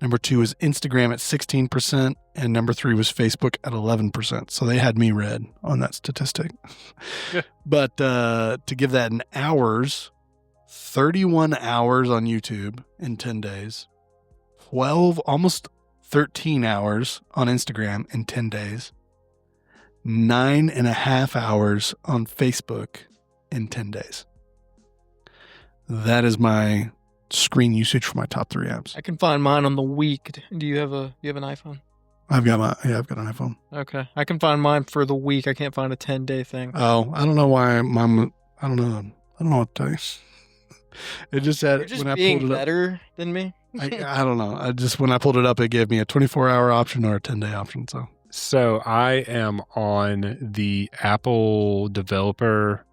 Number 2 is Instagram at 16%. And number 3 was Facebook at 11%. So they had me red on that statistic. But to give that in hours, 31 hours on YouTube in 10 days, 12, almost 13 hours on Instagram in 10 days, 9.5 hours on Facebook in 10 days. That is my screen usage for my top 3 apps. I can find mine on the week. Do you have an iPhone? I've got an iPhone. Okay. I can find mine for the week. I can't find a 10-day thing. Oh, I don't know why I don't know what to tell you. It just said You're just when I being pulled it up. better than me. I don't know. When I pulled it up, it gave me a 24-hour option or a 10-day option. So I am on the Apple developer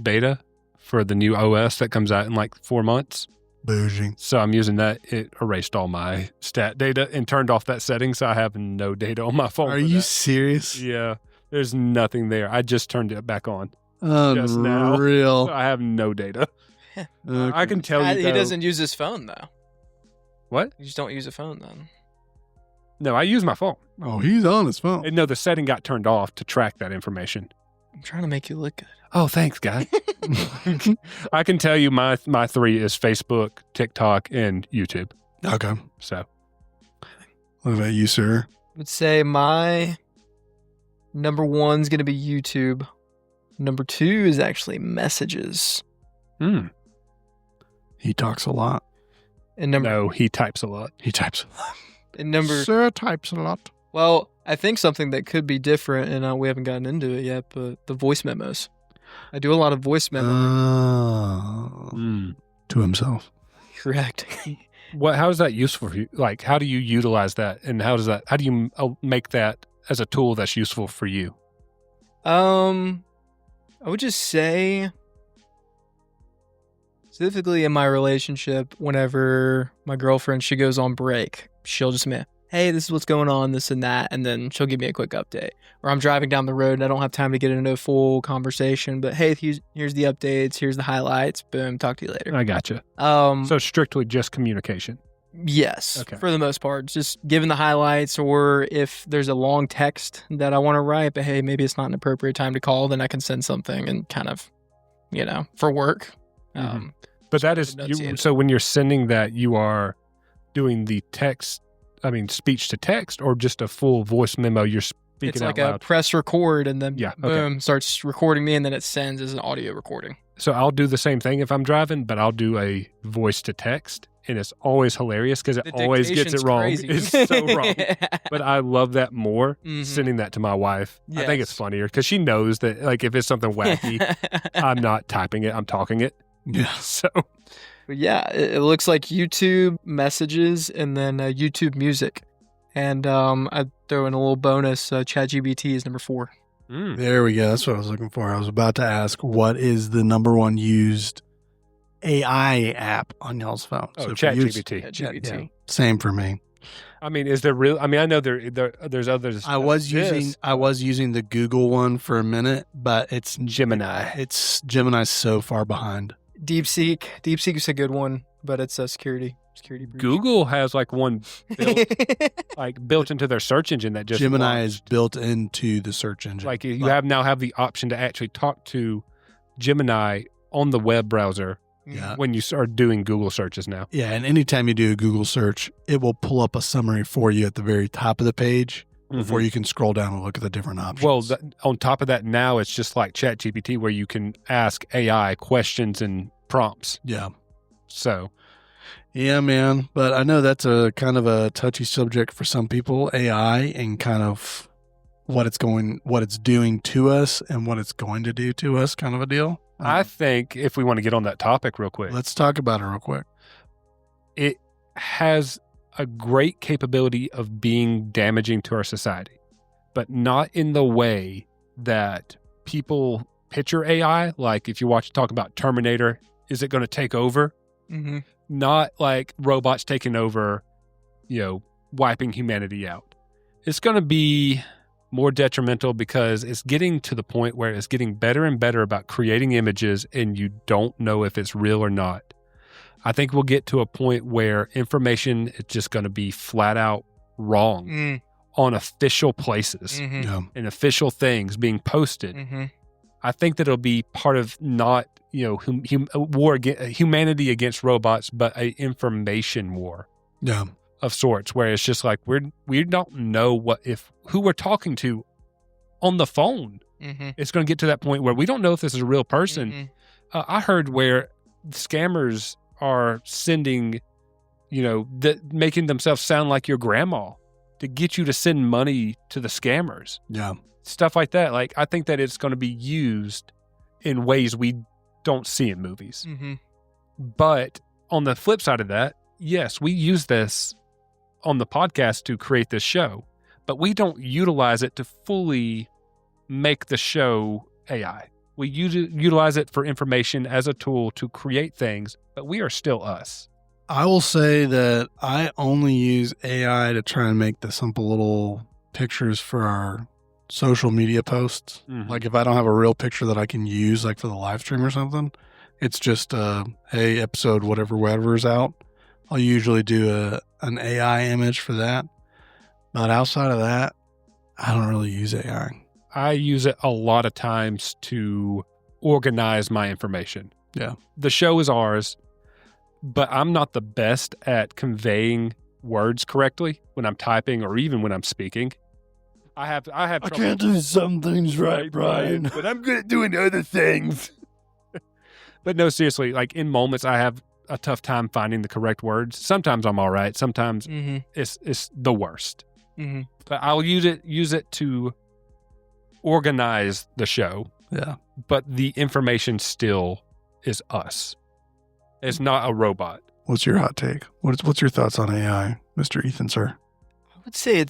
beta for the new OS that comes out in like 4 months. Bougie. So I'm using that. It erased all my stat data and turned off that setting. So I have no data on my phone. Are you serious? Yeah. There's nothing there. I just turned it back on. Just now. Unreal. So I have no data. Okay. I can tell you. He though- doesn't use his phone, though. What? You just don't use a phone, then. No, I use my phone. Oh, he's on his phone. And no, the setting got turned off to track that information. I'm trying to make you look good. Oh, thanks, guy. I can tell you my 3 is Facebook, TikTok, and YouTube. Okay. So What about you, sir? I would say my number 1's going to be YouTube. Number 2 is actually messages. He talks a lot. And no, he types a lot. He types a lot. and number Sir types a lot. Well, I think something that could be different, and we haven't gotten into it yet, but the voice memos. I do a lot of voice memos. To himself. Correct. How is that useful for you? Like, how do you utilize that, and how do you make that as a tool that's useful for you? I would just say, specifically in my relationship, whenever my girlfriend, she goes on break, she'll just say, hey, this is what's going on, this and that, and then she'll give me a quick update. Or I'm driving down the road and I don't have time to get into a full conversation, but hey, here's the updates, here's the highlights, boom, talk to you later. I gotcha. So strictly just communication. Yes, Okay. for the most part. Just giving the highlights, or if there's a long text that I want to write, but hey, maybe it's not an appropriate time to call, then I can send something and kind of, for work. But that is, so when you're sending that, you are doing the speech to text, or just a full voice memo you're speaking it's out like loud? a press record, and then Yeah, boom, starts recording me, and then it sends as an audio recording. So I'll do the same thing if I'm driving, but I'll do a voice to text, and it's always hilarious because it The always gets it dictation's wrong. crazy. It's so wrong. But I love that more, sending that to my wife. I think it's Yes. funnier because she knows that, like, if it's something wacky, I'm not typing it, I'm talking it. Yeah. So But yeah, it looks like YouTube messages and then YouTube music. And I throw in a little bonus, ChatGPT is number 4. There we go. That's what I was looking for. I was about to ask, what is the number one used AI app on y'all's phone? Oh, if you use- ChatGPT. ChatGPT. Yeah, same for me. I mean, is there real? I mean, I know there's others. I was using the Google one for a minute, but it's Gemini. It's Gemini's so far behind. DeepSeek is a good one, but it's a security breach. Google has like one built into their search engine that just Gemini launched. is built into the search engine. Like you now have the option to actually talk to Gemini on the web browser Yeah. when you are doing Google searches now. Yeah, and anytime you do a Google search, it will pull up a summary for you at the very top of the page before you can scroll down and look at the different options. Well, on top of that, now it's just like ChatGPT where you can ask AI questions and prompts. yeah. So Yeah, man. But I know that's a kind of a touchy subject for some people, AI, and kind of what it's doing to us and what it's going to do to us, kind of a deal. I think if we want to get on that topic real quick, Let's talk about it real quick. it has a great capability of being damaging to our society, but not in the way that people picture AI. Like if you talk about Terminator, is it going to take over? Not like robots taking over, wiping humanity out. It's going to be more detrimental because it's getting to the point where it's getting better and better about creating images and you don't know if it's real or not. I think we'll get to a point where information is just going to be flat out wrong on official places Yeah. and official things being posted. I think that it'll be part of not, a war humanity against robots, but a information war Yeah. of sorts, where it's just like we don't know who we're talking to on the phone. It's going to get to that point where we don't know if this is a real person. I heard where scammers are sending, making themselves sound like your grandma to get you to send money to the scammers. Yeah. Stuff like that. Like, I think that it's going to be used in ways we don't see in movies. But on the flip side of that, yes, we use this on the podcast to create this show, but we don't utilize it to fully make the show AI. We utilize it for information as a tool to create things, but we are still us. I will say that I only use AI to try and make the simple little pictures for our social media posts. Like if I don't have a real picture that I can use, like for the live stream or something, it's just hey, episode whatever is out. I'll usually do an AI image for that. But outside of that, I don't really use AI. I use it a lot of times to organize my information. Yeah. The show is ours, but I'm not the best at conveying words correctly when I'm typing or even when I'm speaking. I have trouble. I can't do some things right, Brian. But I'm good at doing other things. But no, seriously, like in moments, I have a tough time finding the correct words. Sometimes I'm all right. Sometimes it's the worst. Mhm. But I'll use it to organize the show. Yeah. But the information still is us. It's not a robot. What's your hot take? What's your thoughts on AI, Mr. Ethan, sir? I would say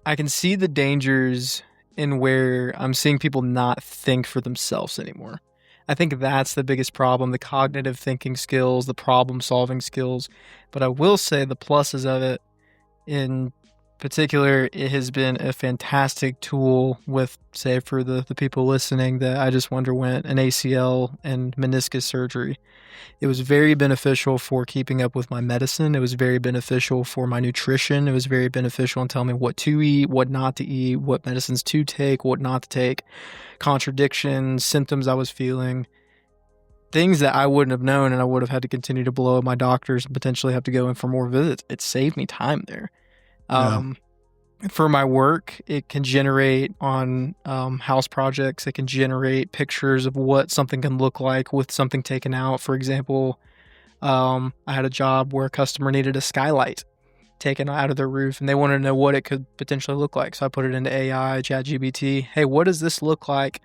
I can see the dangers in where I'm seeing people not think for themselves anymore. I think that's the biggest problem, the cognitive thinking skills, the problem solving skills. But I will say the pluses of it, in particular, it has been a fantastic tool with, say, for the people listening, that I just underwent an ACL and meniscus surgery. It was very beneficial for keeping up with my medicine. It was very beneficial for my nutrition. It was very beneficial in telling me what to eat, what not to eat, what medicines to take, what not to take, contradictions, symptoms I was feeling, things that I wouldn't have known, and I would have had to continue to blow up my doctors and potentially have to go in for more visits. It saved me time there. For my work, it can generate on house projects. It can generate pictures of what something can look like with something taken out. For example, I had a job where a customer needed a skylight taken out of their roof, and they wanted to know what it could potentially look like. So I put it into AI, ChatGPT. Hey, what does this look like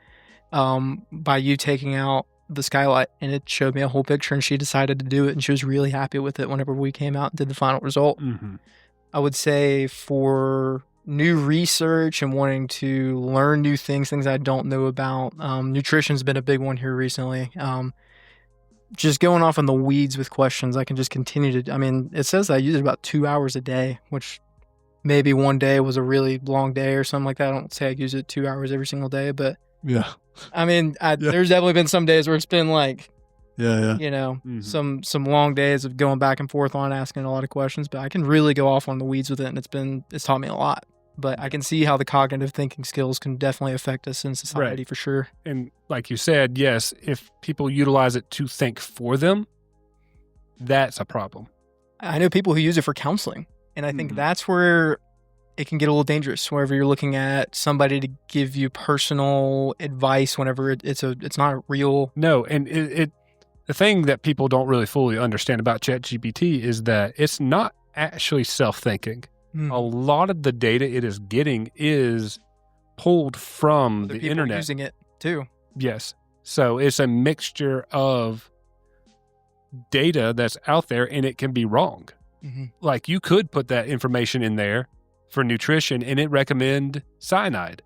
by you taking out the skylight? And it showed me a whole picture, and she decided to do it, and she was really happy with it whenever we came out and did the final result. Mm-hmm. I would say for new research and wanting to learn new things I don't know about, nutrition's been a big one here recently. Just going off in the weeds with questions, I can just continue to, it says I use it about 2 hours a day, which maybe one day was a really long day or something like that. I don't say I use it 2 hours every single day, but Yeah. There's definitely been some days where it's been like, Yeah. Mhm. some long days of going back and forth on asking a lot of questions, but I can really go off on the weeds with it, and it's taught me a lot. But I can see how the cognitive thinking skills can definitely affect us in society for sure. And like you said, yes, if people utilize it to think for them, that's a problem. I know people who use it for counseling, and I think Mhm. that's where it can get a little dangerous. Whenever you're looking at somebody to give you personal advice, whenever it's not real. No, and the thing that people don't really fully understand about ChatGPT is that it's not actually self-thinking. A lot of the data it is getting is pulled from Other the people internet. using it too. Yes. So it's a mixture of data that's out there, and it can be wrong. Mhm. Like, you could put that information in there for nutrition and it recommend cyanide.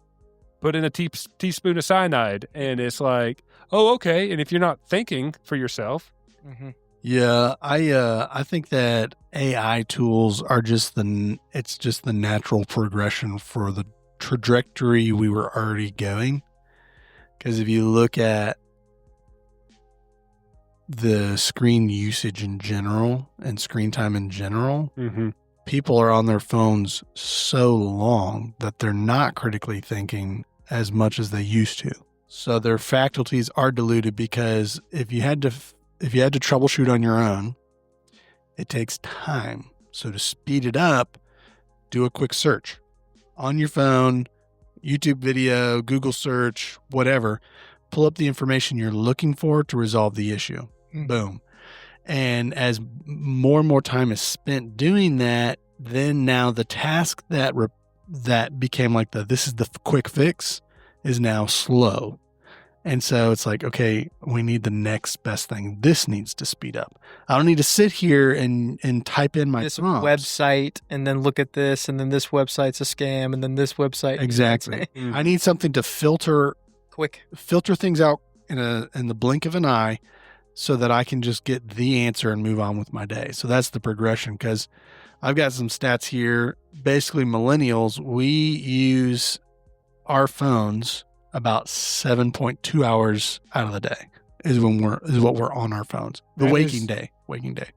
Put in a teaspoon of cyanide, and it's like, oh, okay. And if you're not thinking for yourself, Mm-hmm. Yeah, I think that AI tools are just the natural progression for the trajectory we were already going. Because if you look at the screen usage in general and screen time in general, people are on their phones so long that they're not critically thinking as much as they used to. So their faculties are diluted, because if you had to troubleshoot on your own, it takes time. So to speed it up, do a quick search on your phone, YouTube video, Google search, whatever. Pull up the information you're looking for to resolve the issue. Boom. And as more and more time is spent doing that, then now the task that became like this is the quick fix is now slow. And so it's like, okay, we need the next best thing. This needs to speed up. I don't need to sit here and type in my this prompts. website, and then look at this, and then this website's a scam, and then this website. Exactly. I need something to filter things out in the blink of an eye, so that I can just get the answer and move on with my day. So that's the progression, because I've got some stats here. Basically, millennials, we use our phones about 7.2 hours out of the day is what we're on our phones. Waking day.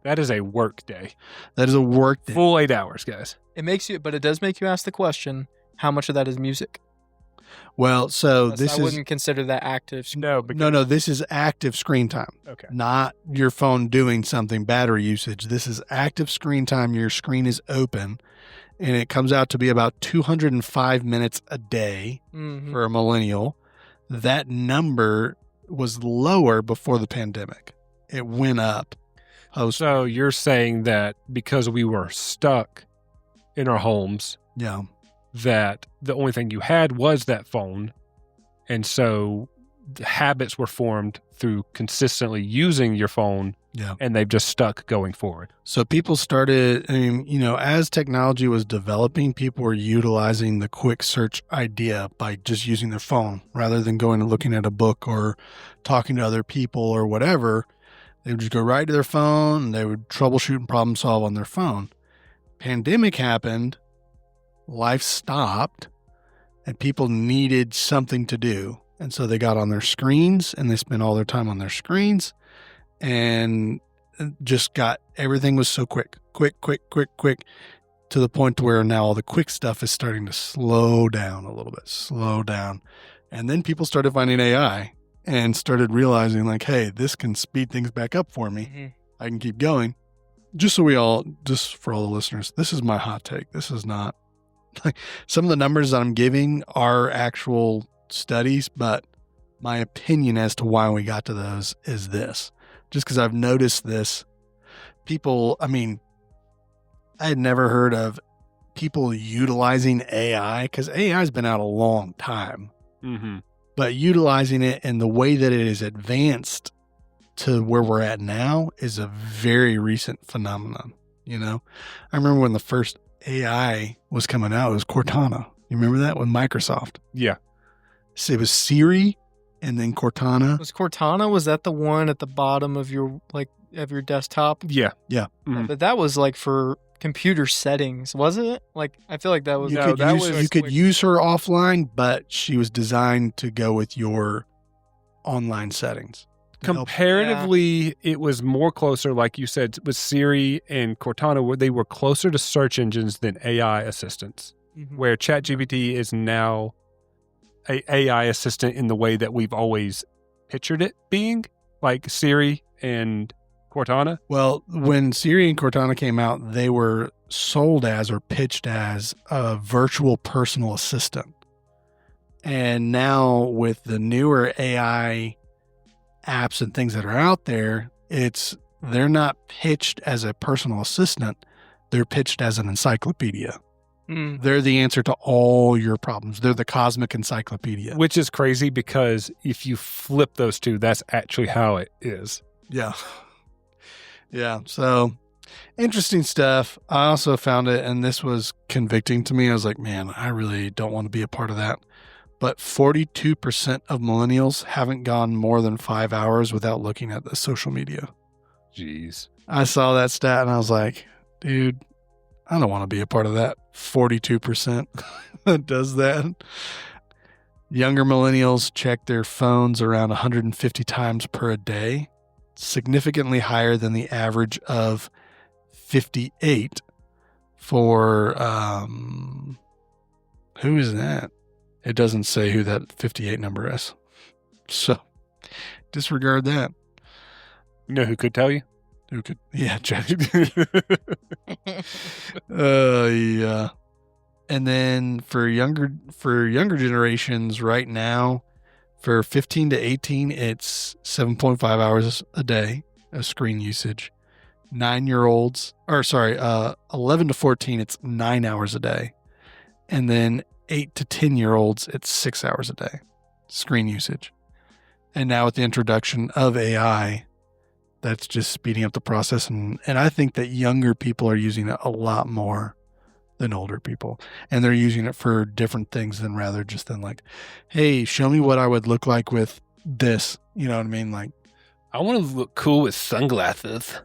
that is a work day. That is a work day. Full 8 hours, guys. But it does make you ask the question, how much of that is music? Well, so I wouldn't consider that active. No, no, this is active screen time. Okay. Not your phone doing something, battery usage. This is active screen time. Your screen is open, and it comes out to be about 205 minutes a day for a millennial. That number was lower before the pandemic. It went up. So you're saying that because we were stuck in our homes Yeah. that the only thing you had was that phone. And so the habits were formed through consistently using your phone. Yeah. And they've just stuck going forward. So people started, I mean, you know, as technology was developing, people were utilizing the quick search idea by just using their phone rather than going and looking at a book or talking to other people or whatever. They would just go right to their phone and they would troubleshoot and problem solve on their phone. Pandemic happened, life stopped, and people needed something to do. And so they got on their screens and they spent all their time on their screens. And just got, everything was so quick, to the point to where now all the quick stuff is starting to slow down a little bit, And then people started finding AI and started realizing like, hey, this can speed things back up for me. Mm-hmm. I can keep going. Just for all the listeners, this is my hot take. This is not like some of the numbers that I'm giving are actual studies, but my opinion as to why we got to those is this. Just because I've noticed this, people, I mean, I had never heard of people utilizing AI because AI has been out a long time, but utilizing it in the way that it is advanced to where we're at now is a very recent phenomenon. You know, I remember when the first AI was coming out, it was Cortana. You remember that with Microsoft? Yeah. So it was Siri. And then Cortana. Was Cortana, was that the one at the bottom of your desktop? Yeah. Yeah. Mhm. But that was like for computer settings, wasn't it? Like, I feel like that was. You No, could that use, was you could quick. use her offline, but she was designed to go with your online settings. Comparatively, it was more closer, like you said, with Siri and Cortana, where they were closer to search engines than AI assistants, Mhm. where ChatGPT is now a AI assistant in the way that we've always pictured it being, like Siri and Cortana. Well, when Siri and Cortana came out, they were sold as or pitched as a virtual personal assistant. And now with the newer AI apps and things that are out there, they're not pitched as a personal assistant. They're pitched as an encyclopedia. Mm. They're the answer to all your problems. They're the cosmic encyclopedia. Which is crazy because if you flip those two, that's actually how it is. Yeah. Yeah. So interesting stuff. I also found it, and this was convicting to me. I was like, man, I really don't want to be a part of that. But 42% of millennials haven't gone more than 5 hours without looking at the social media. Jeez. I saw that stat and I was like, dude, I don't want to be a part of that 42% that does that. Younger millennials check their phones around 150 times per day, significantly higher than the average of 58 for, who is that? It doesn't say who that 58 number is. So disregard that. You know who could tell you? Who could? Yeah, ChatGPT. Yeah. And then for younger generations right now, for 15 to 18, it's 7.5 hours a day of screen usage. 9-year-olds, 11 to 14, it's 9 hours a day. And then 8 to 10-year-olds, it's 6 hours a day screen usage. And now with the introduction of AI, that's just speeding up the process. And I think that younger people are using it a lot more than older people. And they're using it for different things than rather just than like, hey, show me what I would look like with this. You know what I mean? Like, I want to look cool with sunglasses.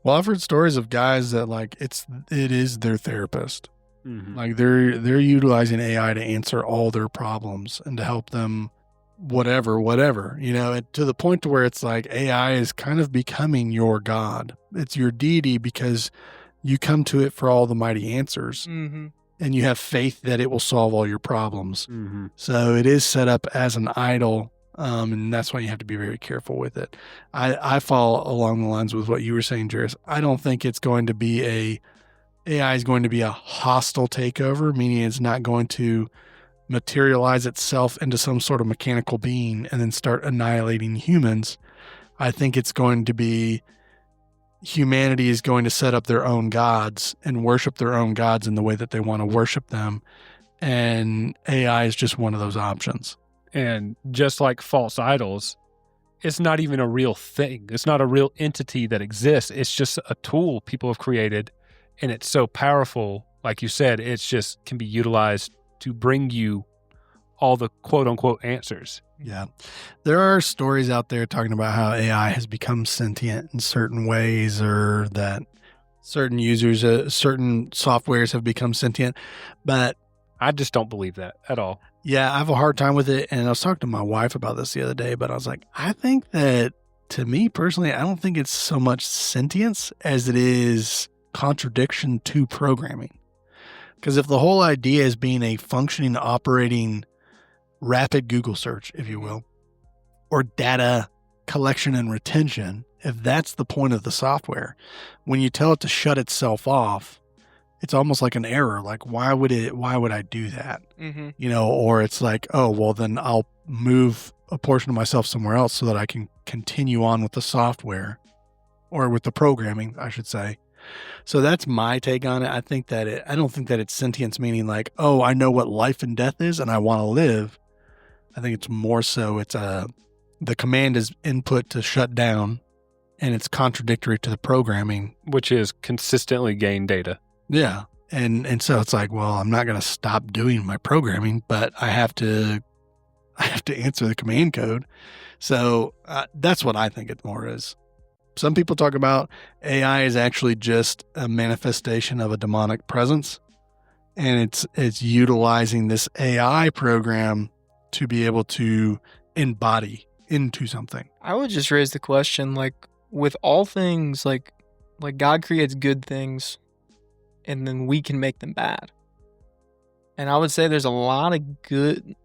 well, I've heard stories of guys that like it is their therapist. Mm-hmm. Like they're utilizing AI to answer all their problems and to help them whatever, you know, to the point to where it's like AI is kind of becoming your God. It's your deity because you come to it for all the mighty answers Mm-hmm. and you have faith that it will solve all your problems. Mm-hmm. So it is set up as an idol. And that's why you have to be very careful with it. I fall along the lines with what you were saying, Jairus. I don't think it's going to be AI is going to be a hostile takeover, meaning it's not going to materialize itself into some sort of mechanical being and then start annihilating humans. I think it's going to be humanity is going to set up their own gods and worship their own gods in the way that they want to worship them. And AI is just one of those options. And just like false idols, it's not even a real thing. It's not a real entity that exists. It's just a tool people have created. And it's so powerful, like you said, it's just can be utilized to bring you all the quote unquote answers. Yeah. There are stories out there talking about how AI has become sentient in certain ways, or that certain users, certain softwares have become sentient. But I just don't believe that at all. yeah, I have a hard time with it. And I was talking to my wife about this the other day, but I was like, I think that, to me personally, I don't think it's so much sentience as it is contradiction to programming. Because if the whole idea is being a functioning, operating, rapid Google search, if you will, or data collection and retention, if that's the point of the software, when you tell it to shut itself off, it's almost like an error. Like, why would I do that? Mm-hmm. You know, or it's like, oh, well, then I'll move a portion of myself somewhere else so that I can continue on with the software, or with the programming, I should say. So that's my take on it. I don't think that it's sentience, meaning like, oh, I know what life and death is and I want to live. I think it's more so the command is input to shut down, and it's contradictory to the programming, which is consistently gain data. Yeah. And so it's like, well, I'm not going to stop doing my programming, but I have to answer the command code. So that's what I think it more is. Some people talk about AI is actually just a manifestation of a demonic presence, and it's utilizing this AI program to be able to embody into something. I would just raise the question, like, with all things, like God creates good things, and then we can make them bad. And I would say there's a lot of good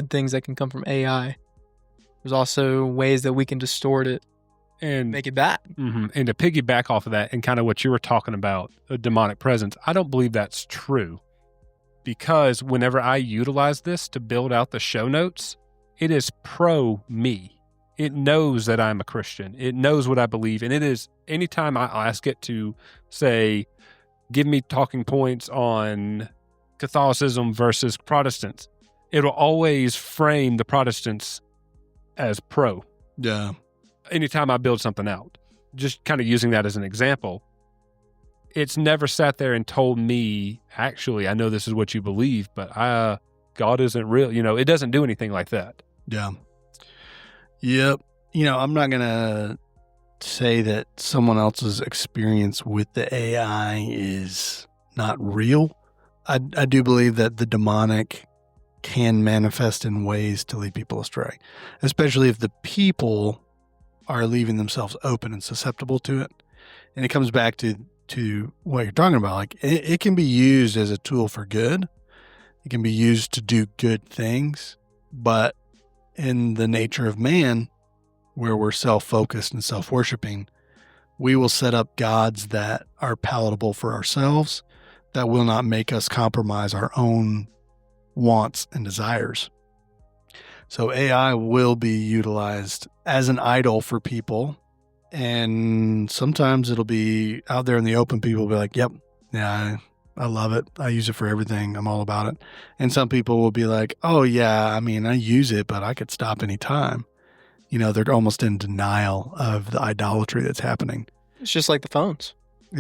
things that can come from AI. There's also ways that we can distort it and make it bad. Mm-hmm. And to piggyback off of that and kind of what you were talking about, a demonic presence, I don't believe that's true. Because whenever I utilize this to build out the show notes, it is pro me. It knows that I'm a Christian. It knows what I believe. And it is, anytime I ask it to say, give me talking points on Catholicism versus Protestants, it'll always frame the Protestants as pro. Yeah. Anytime I build something out, just kind of using that as an example, it's never sat there and told me, actually, I know this is what you believe, but God isn't real. You know, it doesn't do anything like that. Yeah. Yep. You know, I'm not going to say that someone else's experience with the AI is not real. I do believe that the demonic can manifest in ways to lead people astray, especially if the people are leaving themselves open and susceptible to it. And it comes back to what you're talking about. Like, it can be used as a tool for good. It can be used to do good things, but in the nature of man, where we're self-focused and self-worshiping, we will set up gods that are palatable for ourselves, that will not make us compromise our own wants and desires. So AI will be utilized as an idol for people. And sometimes it'll be out there in the open. People will be like, yep, yeah, I love it. I use it for everything. I'm all about it. And some people will be like, oh yeah, I mean, I use it, but I could stop anytime. You know, they're almost in denial of the idolatry that's happening. It's just like the phones.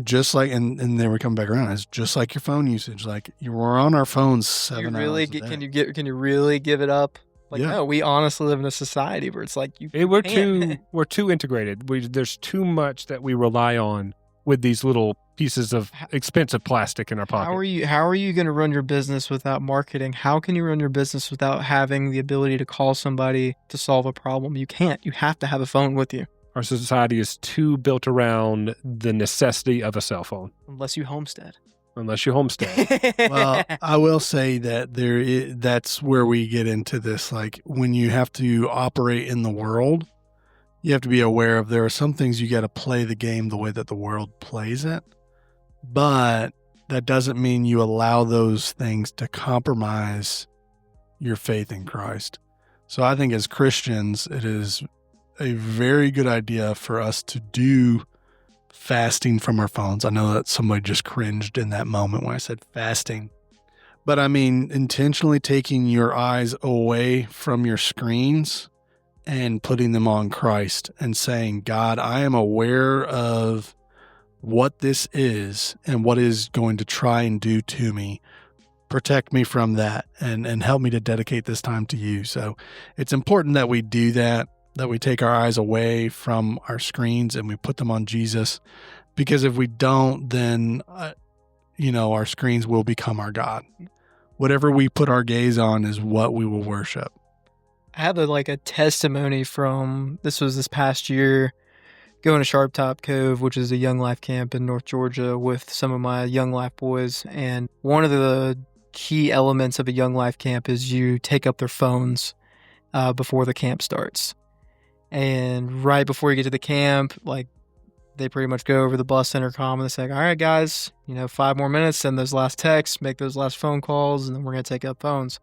Just like, and then we come back around. It's just like your phone usage. Like, we're on our phones 7 hours a day. Can you really give it up? Like, Yeah. no, we honestly live in a society where it's like We're too integrated. There's too much that we rely on with these little pieces of expensive plastic in our pocket. How are you going to run your business without marketing? How can you run your business without having the ability to call somebody to solve a problem? You can't. You have to have a phone with you. Our society is too built around the necessity of a cell phone. Unless you homestead. Well, I will say that that's where we get into this. Like, when you have to operate in the world, you have to be aware of, there are some things you got to play the game the way that the world plays it. But that doesn't mean you allow those things to compromise your faith in Christ. So I think as Christians, it is a very good idea for us to do fasting from our phones. I know that somebody just cringed in that moment when I said fasting. But I mean, intentionally taking your eyes away from your screens and putting them on Christ and saying, God, I am aware of what this is and what is going to try and do to me. Protect me from that and help me to dedicate this time to you. So it's important that we do that we take our eyes away from our screens and we put them on Jesus, because if we don't, then, our screens will become our God. Whatever we put our gaze on is what we will worship. I have a testimony from, this past year, going to Sharp Top Cove, which is a Young Life camp in North Georgia with some of my Young Life boys. And one of the key elements of a Young Life camp is you take up their phones before the camp starts. And right before you get to the camp, they pretty much go over the bus intercom and they say, all right, guys, 5 more minutes, send those last texts, make those last phone calls, and then we're going to take up phones.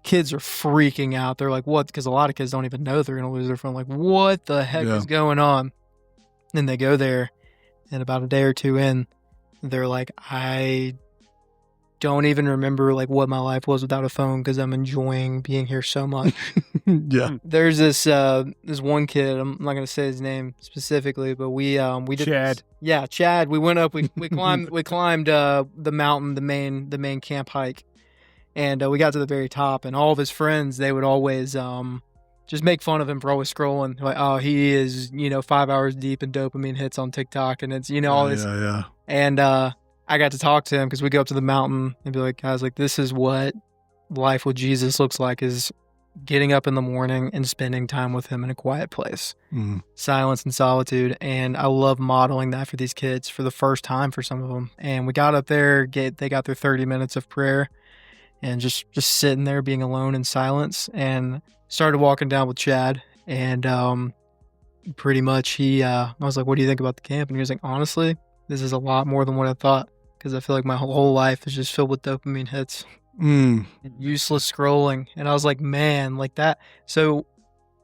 Kids are freaking out. They're like, what? Because a lot of kids don't even know they're going to lose their phone. Like, what the heck is going on? And they go there, and about a day or two in, they're like, I don't even remember what my life was without a phone because I'm enjoying being here so much. Yeah. There's this one kid, I'm not going to say his name specifically, but we did Chad. Yeah, Chad. We went up, we climbed the mountain, the main camp hike. And we got to the very top, and all of his friends, they would always just make fun of him for always scrolling. Like, oh, he is, 5 hours deep in dopamine hits on TikTok, and it's, all this. Yeah. And I got to talk to him because we go up to the mountain and be like, guys, this is what life with Jesus looks like, is getting up in the morning and spending time with him in a quiet place. Silence and solitude. And I love modeling that for these kids for the first time for some of them. And we got up there, they got their 30 minutes of prayer. And just sitting there being alone in silence, and started walking down with Chad. And pretty much I was like, what do you think about the camp? And he was like, honestly, this is a lot more than what I thought, because I feel like my whole life is just filled with dopamine hits. And useless scrolling. And I was like, man, that. So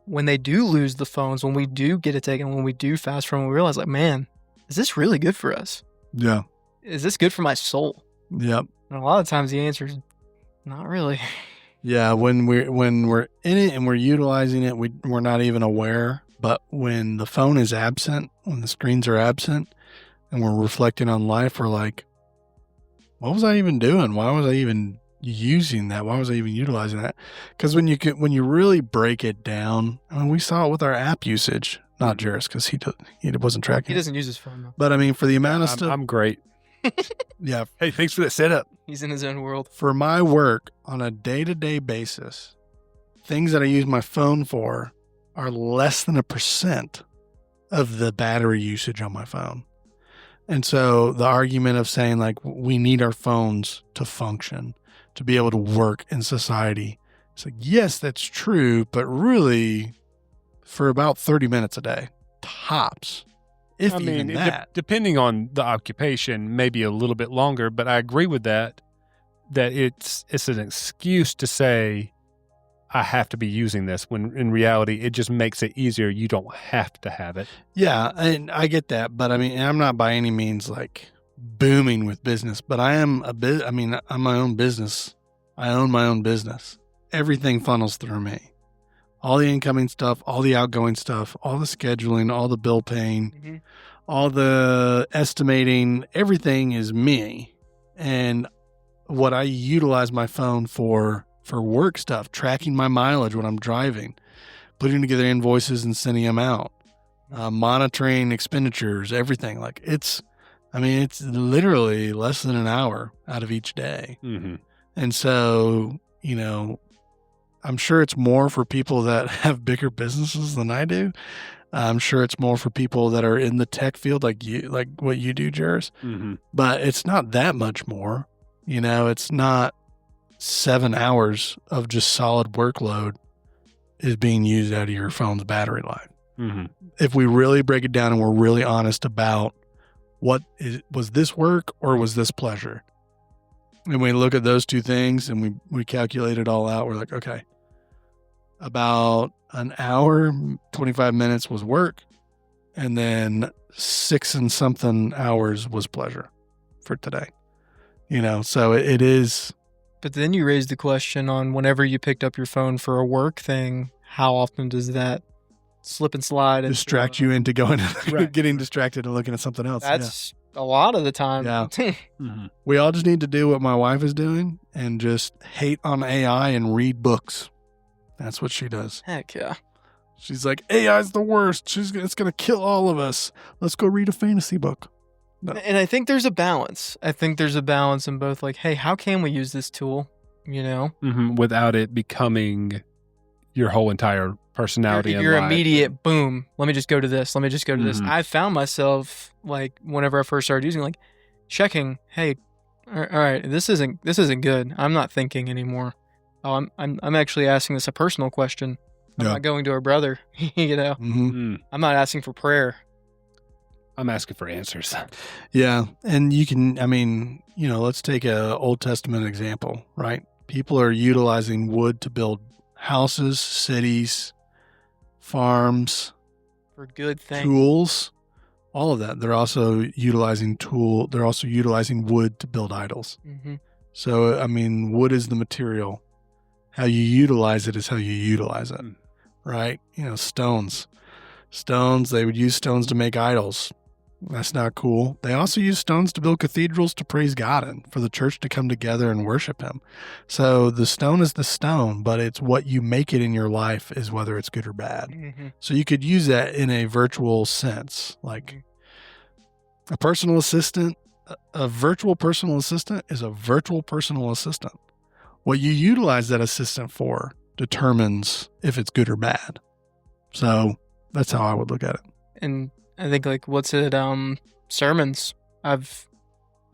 when they do lose the phones, when we do get it taken, when we do fast from them, we realize man, is this really good for us? Yeah. Is this good for my soul? Yep. And a lot of times the answer is not really. Yeah, when we're in it and we're utilizing it, we're not even aware. But when the phone is absent, when the screens are absent, and we're reflecting on life, we're like, what was I even doing? Why was I even using that? Why was I even utilizing that? Because when you really break it down, I mean, we saw it with our app usage. Not Jairus, because he wasn't tracking. He doesn't use his phone though. But I mean, for the amount of stuff, I'm great. yeah. Hey, thanks for that setup. He's in his own world. For my work on a day-to-day basis, things that I use my phone for are less than 1% of the battery usage on my phone. And so the argument of saying we need our phones to function, to be able to work in society. It's like, yes, that's true, but really for about 30 minutes a day, tops. Even that. Depending on the occupation, maybe a little bit longer, but I agree with that it's an excuse to say, I have to be using this, when in reality, it just makes it easier. You don't have to have it. Yeah, and I get that, but I mean, I'm not by any means booming with business, but I am I'm my own business. I own my own business. Everything funnels through me. All the incoming stuff, all the outgoing stuff, all the scheduling, all the bill paying, all the estimating, everything is me. And what I utilize my phone for work stuff, tracking my mileage when I'm driving, putting together invoices and sending them out, monitoring expenditures, everything. It's literally less than an hour out of each day. Mm-hmm. And so, I'm sure it's more for people that have bigger businesses than I do. I'm sure it's more for people that are in the tech field like what you do, Jairus. Mm-hmm. But it's not that much more. It's not 7 hours of just solid workload is being used out of your phone's battery life. Mm-hmm. If we really break it down and we're really honest about was this work or was this pleasure? And we look at those two things and we calculate it all out. We're like, okay, about an hour, 25 minutes was work, and then 6 and something hours was pleasure for today. So it is. But then you raised the question on whenever you picked up your phone for a work thing, how often does that slip and slide and Distract you into going, Right. getting distracted and looking at something else. That's a lot of the time. Yeah. Mhm. We all just need to do what my wife is doing and just hate on AI and read books. That's what she does. Heck yeah. She's like, AI's the worst. It's going to kill all of us. Let's go read a fantasy book. No. And I think there's a balance. I think there's a balance in both, like, hey, how can we use this tool? Without it becoming your whole entire personality. Your, and your life. immediate boom. Let me just go to this. Let me just go to this. Mhm. I found myself, like, whenever I first started using, like, checking, hey, all right, this isn't good. I'm not thinking anymore. Oh, I'm actually asking this a personal question. I'm Yeah. not going to a brother. Mm-hmm. Mm. I'm not asking for prayer. I'm asking for answers. Yeah. And you can, let's take a Old Testament example, right? People are utilizing wood to build houses, cities, farms, For good things. tools, all of that. They're also utilizing wood to build idols. Mm-hmm. So, wood is the material. How you utilize it is how you utilize it, Mm. right? Stones. They would use stones to make idols. That's not cool. They also use stones to build cathedrals to praise God in, for the church to come together and worship him. So the stone is the stone, but it's what you make it in your life is whether it's good or bad. Mm-hmm. So you could use that in a virtual sense, like a personal assistant. A virtual personal assistant is a virtual personal assistant. What you utilize that assistant for determines if it's good or bad. So that's how I would look at it. And I think, like, sermons. I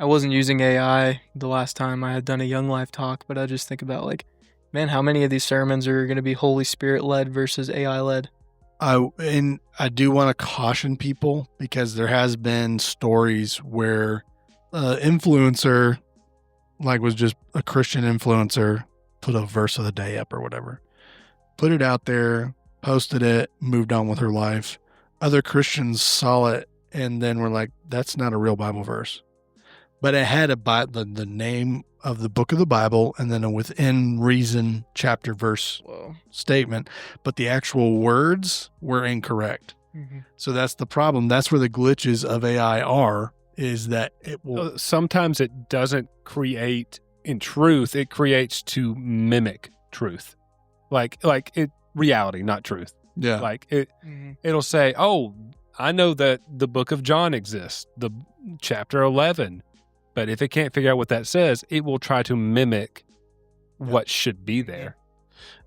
wasn't using AI the last time I had done a Young Life talk, but I just think about, like, man, how many of these sermons are going to be Holy Spirit led versus AI led? I do want to caution people, because there has been stories where influencer, like, was just a Christian influencer, put a verse of the day up or whatever, put it out there, posted it, moved on with her life. Other Christians saw it and then were like, that's not a real Bible verse. But it had the name of the book of the Bible and then a within reason chapter verse Whoa. statement, but the actual words were incorrect. Mm-hmm. So that's the problem. That's where the glitches of AI are, is that it will. Sometimes it doesn't create in truth. It creates to mimic truth. Like reality, not truth. Yeah. Like it, Mm-hmm. it'll say, "Oh, I know that the book of John exists, the chapter 11." But if it can't figure out what that says, it will try to mimic what should be there.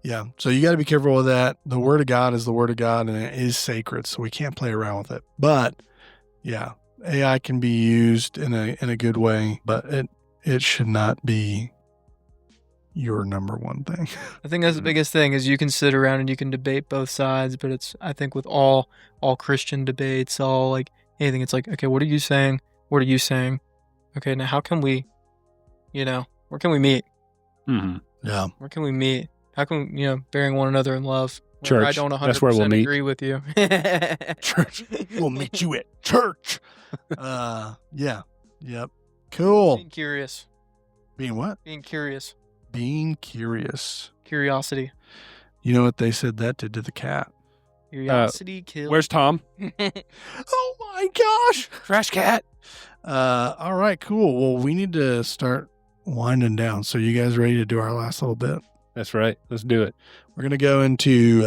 Yeah. So you got to be careful with that. The word of God is the word of God, and it is sacred. So we can't play around with it. But yeah, AI can be used in a good way, but it should not be your number one thing. I think that's the biggest thing is you can sit around and you can debate both sides, but it's, I think with all Christian debates, all like anything, it's like, okay, what are you saying? What are you saying? Okay, now how can we, where can we meet? Mm-hmm. Yeah. Where can we meet? How can we, bearing one another in love? Where Church. I don't 100% That's where we'll meet. agree with you. Church. We'll meet you at church. Yeah. Yep. Cool. Being curious. Being what? Being curious. Being curious. Curiosity. You know what they said that did to the cat? Curiosity kills. Where's Tom? Oh my gosh. Trash cat. All right, cool. Well, we need to start winding down. So you guys ready to do our last little bit? That's right. Let's do it. We're going to go into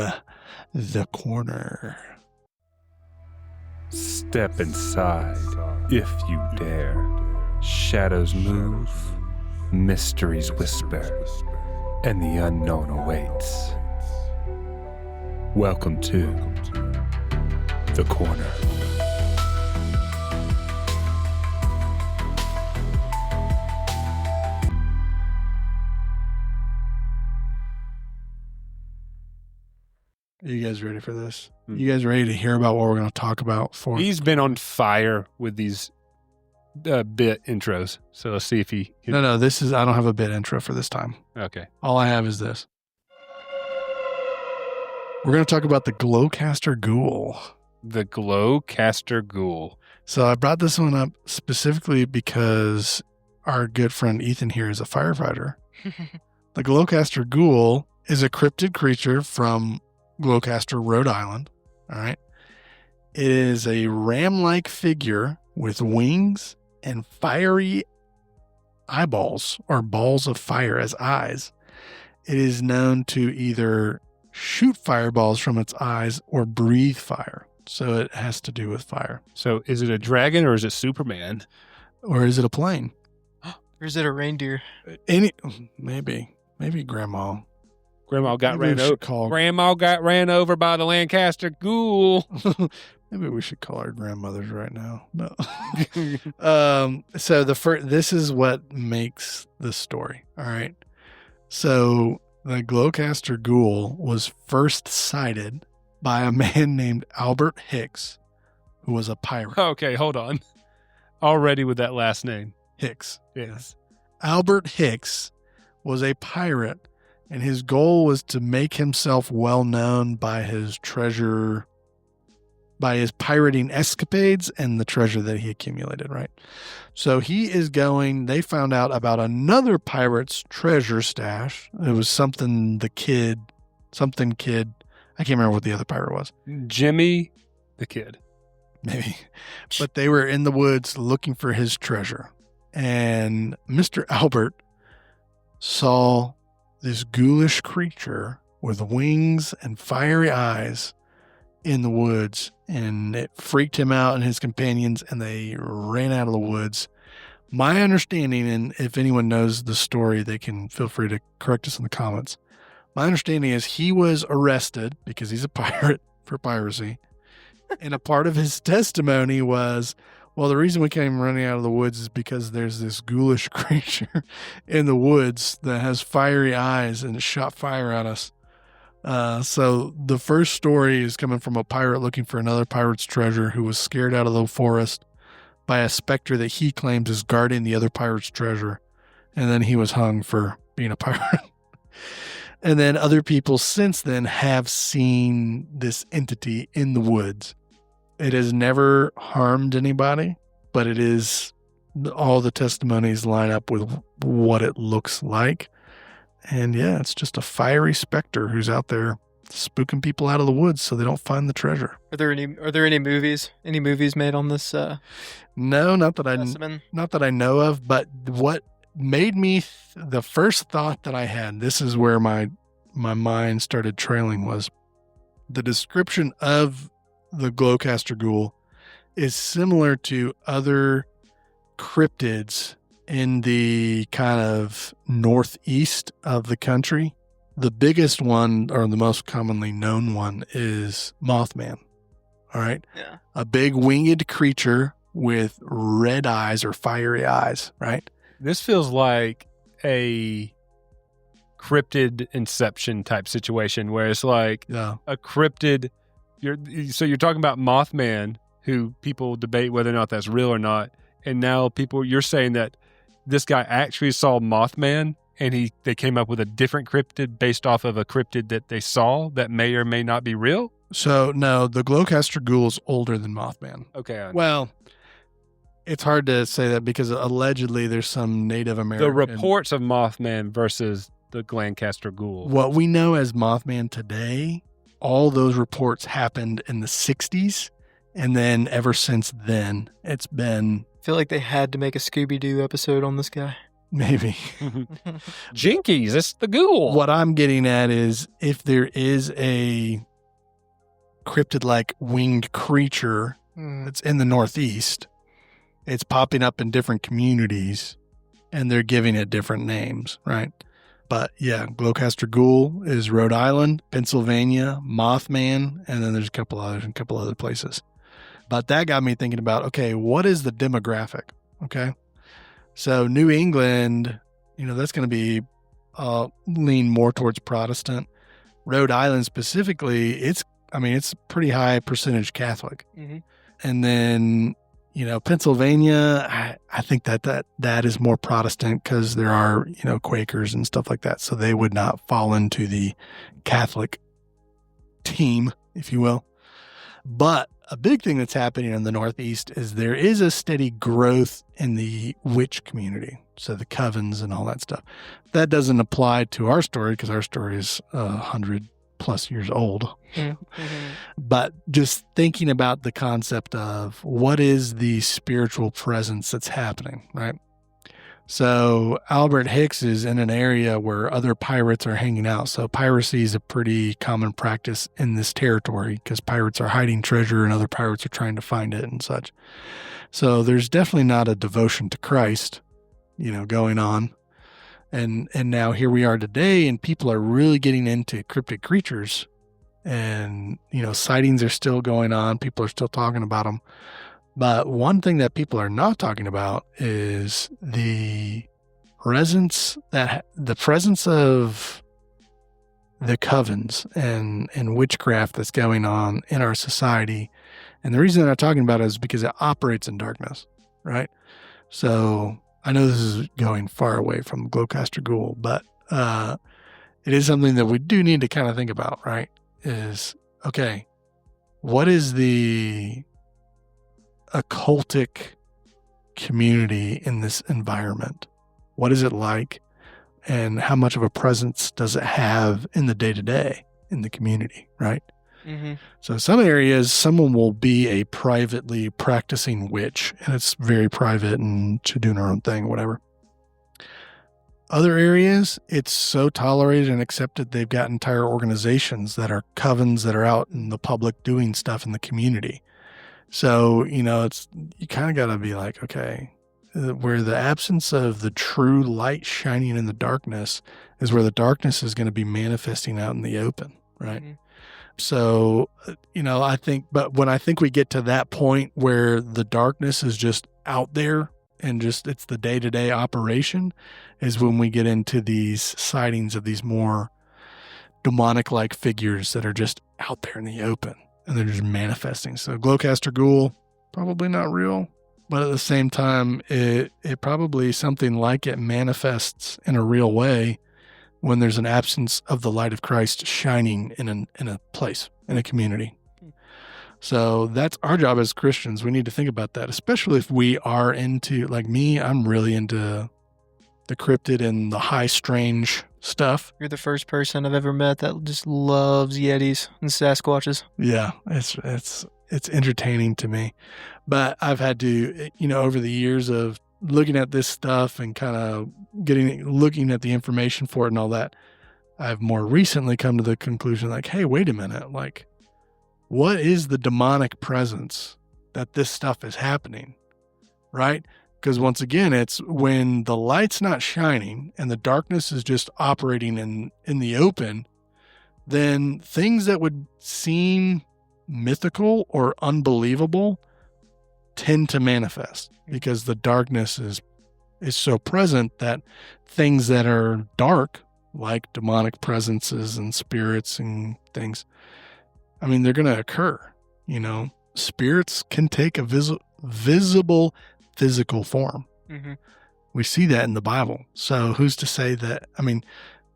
the corner. Step inside, if you dare. Shadows move, mysteries whisper, and the unknown awaits. Welcome to the corner. Are you guys ready for this? You guys ready to hear about what we're going to talk about for? He's been on fire with these bit intros, so let's see if he can. No, this is, I don't have a bit intro for this time. Okay. All I have is this. We're going to talk about the Glowcaster Ghoul. The Glowcaster Ghoul. So I brought this one up specifically because our good friend Ethan here is a firefighter. The Glowcaster Ghoul is a cryptid creature from Glowcaster, Rhode Island. All right. It is a ram-like figure with wings and fiery eyeballs or balls of fire as eyes. It is known to either shoot fireballs from its eyes or breathe fire. So it has to do with fire. So is it a dragon or is it Superman? Or is it a plane? Or is it a reindeer? Maybe grandma. Grandma got Maybe ran we should over. call- Grandma got ran over by the Lancaster Ghoul. Maybe we should call our grandmothers right now. No. So this is what makes the story. All right. So the Glowcaster Ghoul was first sighted by a man named Albert Hicks, who was a pirate. Okay, hold on. Already with that last name. Hicks. Yes. Albert Hicks was a pirate, and his goal was to make himself well known by his pirating escapades and the treasure that he accumulated, right? So they found out about another pirate's treasure stash. It was something kid. I can't remember what the other pirate was. Jimmy the Kid. Maybe. But they were in the woods looking for his treasure. And Mr. Albert saw this ghoulish creature with wings and fiery eyes in the woods, and it freaked him out and his companions, and they ran out of the woods. My understanding, and if anyone knows the story, they can feel free to correct us in the comments. My understanding is he was arrested because he's a pirate for piracy. And a part of his testimony was, well, the reason we came running out of the woods is because there's this ghoulish creature in the woods that has fiery eyes and it shot fire at us. So the first story is coming from a pirate looking for another pirate's treasure who was scared out of the forest by a specter that he claims is guarding the other pirate's treasure. And then he was hung for being a pirate. And then other people since then have seen this entity in the woods. It has never harmed anybody, but it is, all the testimonies line up with what it looks like. And yeah, it's just a fiery specter who's out there spooking people out of the woods so they don't find the treasure. Are there any movies? Any movies made on this? No, not that specimen? not that I know of. But what made me the first thought that I had, this is where my mind started trailing, was the description of the Glowcaster Ghoul is similar to other cryptids in the kind of northeast of the country. The biggest one, or the most commonly known one, is Mothman. All right. Yeah. A big winged creature with red eyes or fiery eyes, right? This feels like a cryptid Inception type situation where it's like Yeah. a cryptid. So you're talking about Mothman, who people debate whether or not that's real or not. And now you're saying that this guy actually saw Mothman and they came up with a different cryptid based off of a cryptid that they saw that may or may not be real. So no, the Glowcaster Ghoul is older than Mothman. Okay. Well, it's hard to say that because allegedly there's some Native American. The reports of Mothman versus the Lancaster Ghoul. What we know as Mothman today, all those reports happened in the 60s. And then ever since then, it's been I feel like they had to make a Scooby-Doo episode on this guy. maybe. Jinkies, it's the ghoul. What I'm getting at is if there is a cryptid-like winged creature that's in the Northeast, it's popping up in different communities and they're giving it different names, right? But yeah, Glowcaster Ghoul is Rhode Island, Pennsylvania, Mothman, and then there's a couple others in a couple other places. But that got me thinking about, okay, what is the demographic? Okay. So New England, that's going to be lean more towards Protestant. Rhode Island specifically, it's pretty high percentage Catholic. Mm-hmm. And then, Pennsylvania, I think that is more Protestant because there are, Quakers and stuff like that. So they would not fall into the Catholic team, if you will. But a big thing that's happening in the Northeast is there is a steady growth in the witch community. So the covens and all that stuff. That doesn't apply to our story because our story is 100+ years old. But just thinking about the concept of what is the spiritual presence that's happening, right? So Albert Hicks is in an area where other pirates are hanging out. So piracy is a pretty common practice in this territory because pirates are hiding treasure and other pirates are trying to find it and such. So there's definitely not a devotion to Christ, going on. And now here we are today, and people are really getting into cryptid creatures, and, sightings are still going on. People are still talking about them. But one thing that people are not talking about is the presence of the covens and witchcraft that's going on in our society. And the reason they're not talking about it is because it operates in darkness, right? So I know this is going far away from Glowcaster Ghoul, but it is something that we do need to kind of think about, right? Is, okay, what is the occultic community in this environment? What is it like? And how much of a presence does it have in the day-to-day in the community, right? Mm-hmm. So some areas, someone will be a privately practicing witch, and it's very private and she's doing her own thing, whatever. Other areas, it's so tolerated and accepted, they've got entire organizations that are covens that are out in the public doing stuff in the community. So, you kind of got to be like, okay, where the absence of the true light shining in the darkness is where the darkness is going to be manifesting out in the open, right? Mm-hmm. So, but when I think we get to that point where the darkness is just out there and just it's the day-to-day operation is when we get into these sightings of these more demonic-like figures that are just out there in the open and they're just manifesting. So Glowcaster Ghoul, probably not real, but at the same time, it probably something like it manifests in a real way when there's an absence of the light of Christ shining in a place, in a community. So that's our job as Christians. We need to think about that, especially if we are into, like me, I'm really into the cryptid and the high strange stuff. You're the first person I've ever met that just loves Yetis and Sasquatches. Yeah, it's entertaining to me. But I've had to, over the years of looking at this stuff and kind of looking at the information for it and all that, I've more recently come to the conclusion like, hey, wait a minute, like, what is the demonic presence that this stuff is happening, right? Because once again, it's when the light's not shining and the darkness is just operating in the open, then things that would seem mythical or unbelievable tend to manifest because the darkness is so present that things that are dark, like demonic presences and spirits and things, they're going to occur. Spirits can take a visible physical form. Mm-hmm. We see that in the Bible. So who's to say that?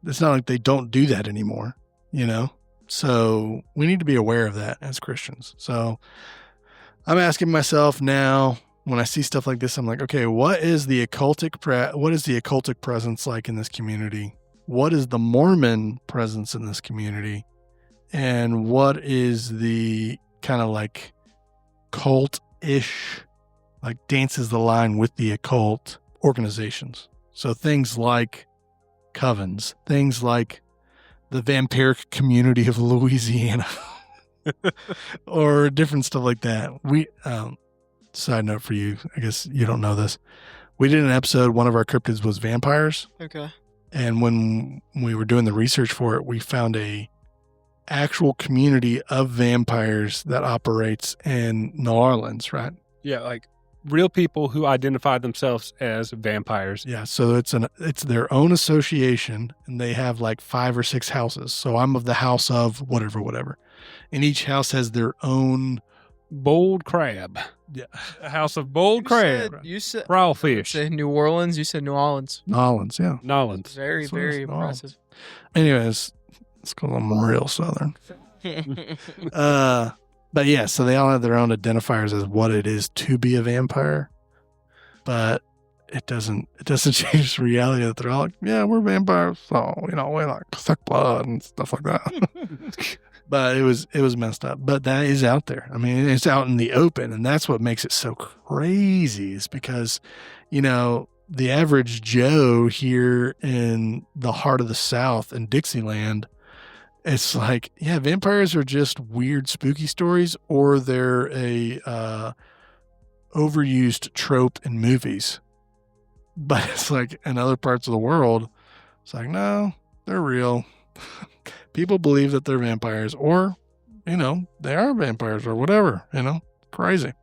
It's not like they don't do that anymore, So we need to be aware of that as Christians. So I'm asking myself now, when I see stuff like this, I'm like, okay, what is the occultic presence like in this community? What is the Mormon presence in this community? And what is the kind of like cult-ish, like dances the line with the occult organizations? So things like covens, things like the vampiric community of Louisiana, or different stuff like that. Side note for you, I guess you don't know this. We did an episode, one of our cryptids was vampires. Okay. And when we were doing the research for it, we found a actual community of vampires that operates in New Orleans, right? Yeah, like real people who identify themselves as vampires. Yeah, so it's their own association, and they have like 5 or 6 houses. So I'm of the house of whatever. And each house has their own bold crab. Yeah. A house of bold crab. You said Crawfish. Say New Orleans. You said New Orleans. Nolans, yeah. Nolans. Very, That's what very it's called. impressive. Anyways, it's because I'm real Southern. But yeah, so they all have their own identifiers as what it is to be a vampire. But it doesn't change the reality that they're all like, yeah, we're vampires, so we like suck blood and stuff like that. But it was messed up. But that is out there. I mean, it's out in the open, and that's what makes it so crazy, is because, the average Joe here in the heart of the South in Dixieland, it's like, yeah, vampires are just weird, spooky stories, or they're a overused trope in movies. But it's like in other parts of the world, it's like, no, they're real. People believe that they're vampires, or, they are vampires or whatever, crazy.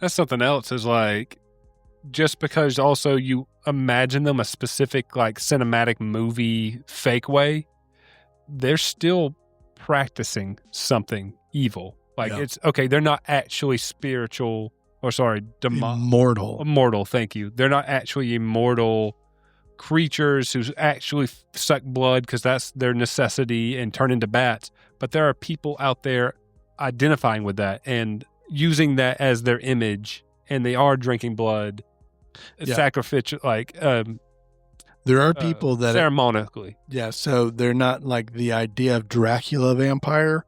That's something else, is like, just because also you imagine them a specific like cinematic movie fake way, they're still practicing something evil. Like it's okay. They're not actually spiritual immortal. Immortal. Thank you. They're not actually immortal creatures who actually suck blood because that's their necessity and turn into bats. But there are people out there identifying with that and using that as their image, and they are drinking blood, sacrificial, there are people that ceremonically. So they're not like, the idea of Dracula vampire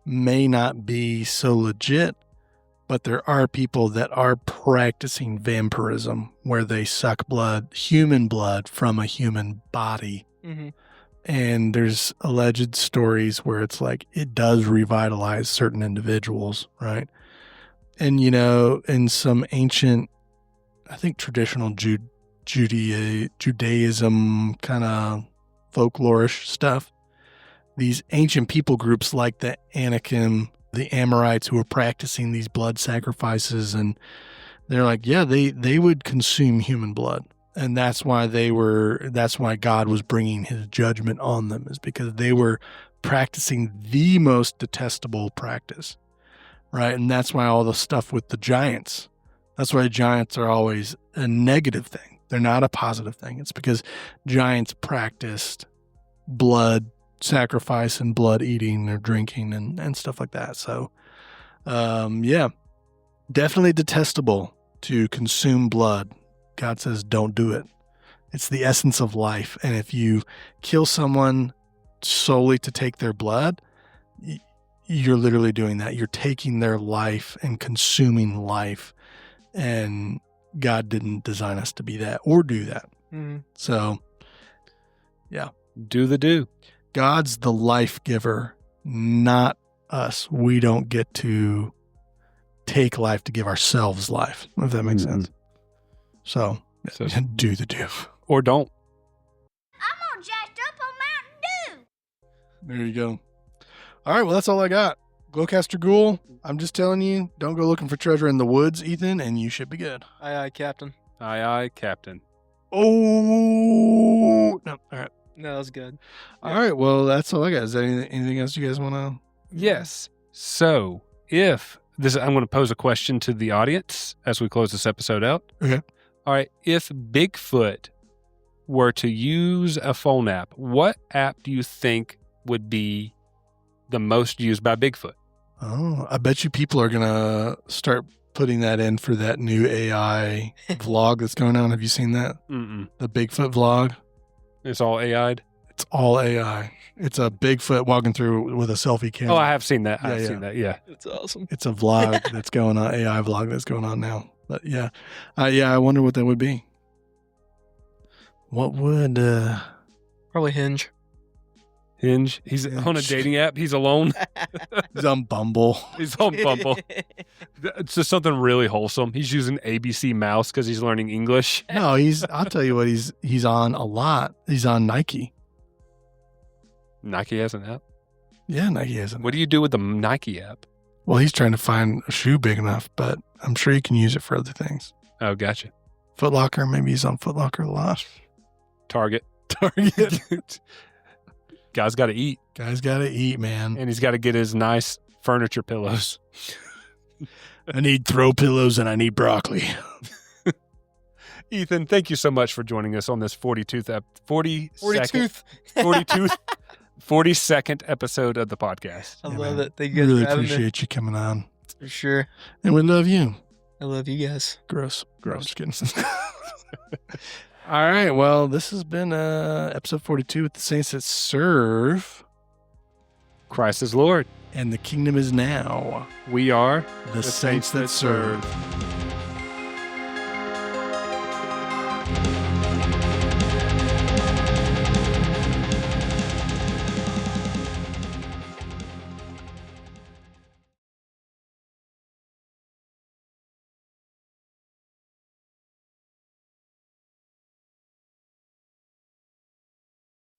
may not be so legit, but there are people that are practicing vampirism where they suck blood, human blood, from a human body. Mm-hmm. And there's alleged stories where it's like it does revitalize certain individuals, right? And, in some ancient, I think traditional Judaism kind of folklorish stuff, these ancient people groups like the Anakim, the Amorites, who were practicing these blood sacrifices, and they're like, yeah, they would consume human blood, and that's why God was bringing his judgment on them, is because they were practicing the most detestable practice, right? And that's why all the stuff with the giants, that's why giants are always a negative thing. They're not a positive thing. It's because giants practiced blood sacrifice and blood eating or drinking and stuff like that. So, definitely detestable to consume blood. God says, don't do it. It's the essence of life. And if you kill someone solely to take their blood, you're literally doing that. You're taking their life and consuming life. And God didn't design us to be that or do that. Mm-hmm. So, yeah. Do the do. God's the life giver, not us. We don't get to take life to give ourselves life, if that makes sense. So do the do. Or don't. I'm all jacked up on Mountain Dew. There you go. All right, well, that's all I got. Glowcaster Ghoul, I'm just telling you, don't go looking for treasure in the woods, Ethan, and you should be good. Aye, aye, Captain. Aye, aye, Captain. Oh, no. All right. No, that was good. All right, well, that's all I got. Is there anything else you guys want to? Yes. So I'm going to pose a question to the audience as we close this episode out. Okay. All right. If Bigfoot were to use a phone app, what app do you think would be the most used by Bigfoot? Oh, I bet you people are going to start putting that in for that new AI vlog that's going on. Have you seen that? Mm-mm. The Bigfoot vlog? It's all AI'd? It's all AI. It's a Bigfoot walking through with a selfie camera. Oh, I have seen that. Yeah, I've yeah. seen that. Yeah. It's awesome. It's a vlog that's going on, AI vlog that's going on now. But yeah. I wonder what that would be. What would... Probably Hinge. Hinge? He's on a dating app. He's alone. He's on Bumble. He's on Bumble. It's just something really wholesome. He's using ABC Mouse because he's learning English. No, I'll tell you what he's on a lot. He's on Nike. Nike has an app? Yeah, Nike has an app. What do you do with the Nike app? Well, he's trying to find a shoe big enough, but I'm sure you can use it for other things. Oh, gotcha. Foot Locker, maybe he's on Foot Locker a lot. Target. Guy's got to eat. Guy's got to eat, man. And he's got to get his nice furniture pillows. I need throw pillows and I need broccoli. Ethan, thank you so much for joining us on this 42th 42nd episode of the podcast. I Yeah, love man. it. Thank We you guys really for having me. appreciate you coming on. For sure. And we love you. I love you guys. Gross. Just kidding. All right. Well, this has been episode 42 with the Saints That Serve. Christ is Lord. And the kingdom is now. We are The Saints That Serve.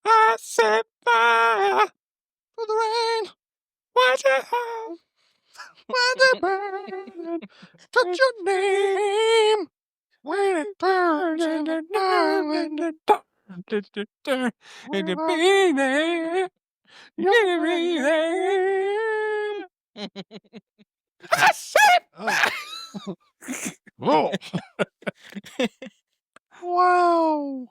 I set fire to the rain. Watch it home. Watch it burn. Touch your name. When it burns in the night, when the dark and the beating, you'll be there. I said, oh. Wow.